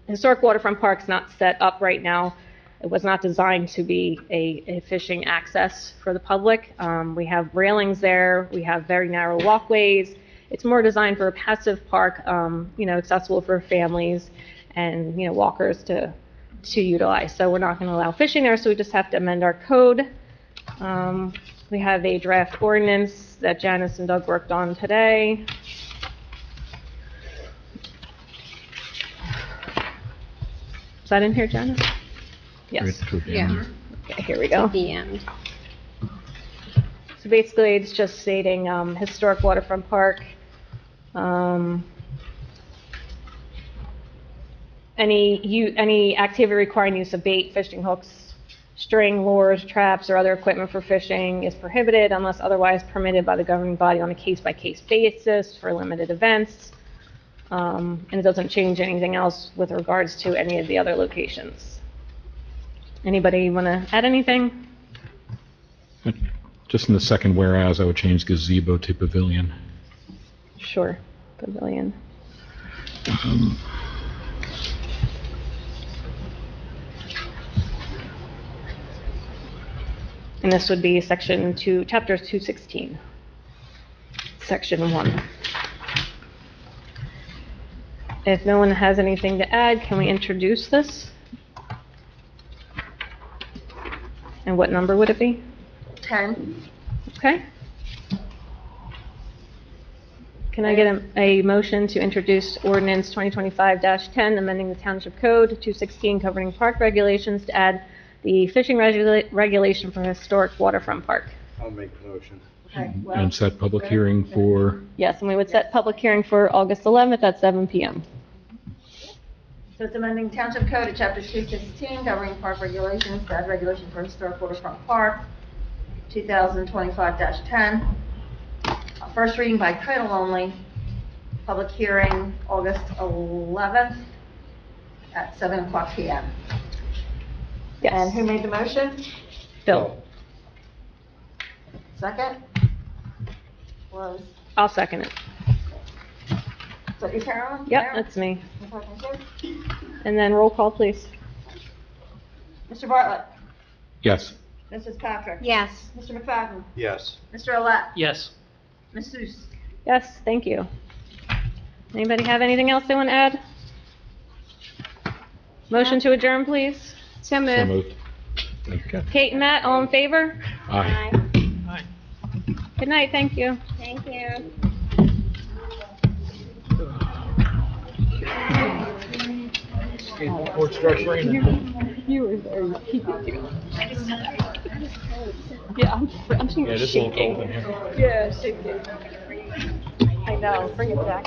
Historic Waterfront Park's not set up right now. It was not designed to be a fishing access for the public. We have railings there. We have very narrow walkways. It's more designed for a passive park, accessible for families and, walkers to utilize. So we're not going to allow fishing there, so we just have to amend our code. We have a draft ordinance that Janice and Doug worked on today. Is that in here, Janice? Yes. Yeah. Okay, here we go. At the end. So basically, it's just stating Historic Waterfront Park. Any activity requiring use of bait, fishing hooks, string, lures, traps, or other equipment for fishing is prohibited unless otherwise permitted by the governing body on a case-by-case basis for limited events. And it doesn't change anything else with regards to any of the other locations. Anybody want to add anything? Just in the second whereas, I would change gazebo to pavilion. Sure, pavilion. And this would be section 2, chapter 216, section 1. If no one has anything to add, can we introduce this? And what number would it be? 10. Okay. Can I get a motion to introduce ordinance 2025-10, amending the Township Code 216 covering park regulations to add the fishing regulation for Historic Waterfront Park? I'll make the motion. Okay, And set public hearing for, Yes, and we would set public hearing for August 11th at 7 p.m. So it's amending Township Code at Chapter 216 governing park regulations to add regulation for Historic Waterfront Park, 2025-10. First reading by title only. Public hearing August 11th at 7 o'clock p.m. Yes. And who made the motion? Bill. Second? Was, I'll second it. is that you, Carolyn? Yep, There? that's me. Okay. And then roll call, please. Mr. Bartlett? yes. Mrs. Patrick? Yes. Mr. McFadden? Yes. Mr. Olet? Yes. Ms. Seuss? Yes, thank you. Anybody have anything else they want to add? Motion to adjourn, please. So So moved. moved. Okay. Kate and Matt, all in favor? Aye. Aye. Good night, thank you. Thank you. Board starts raining. viewers are keeping. Yeah, I'm Yeah, this is a little cold in here. Yeah, shaking. I know, bring it back.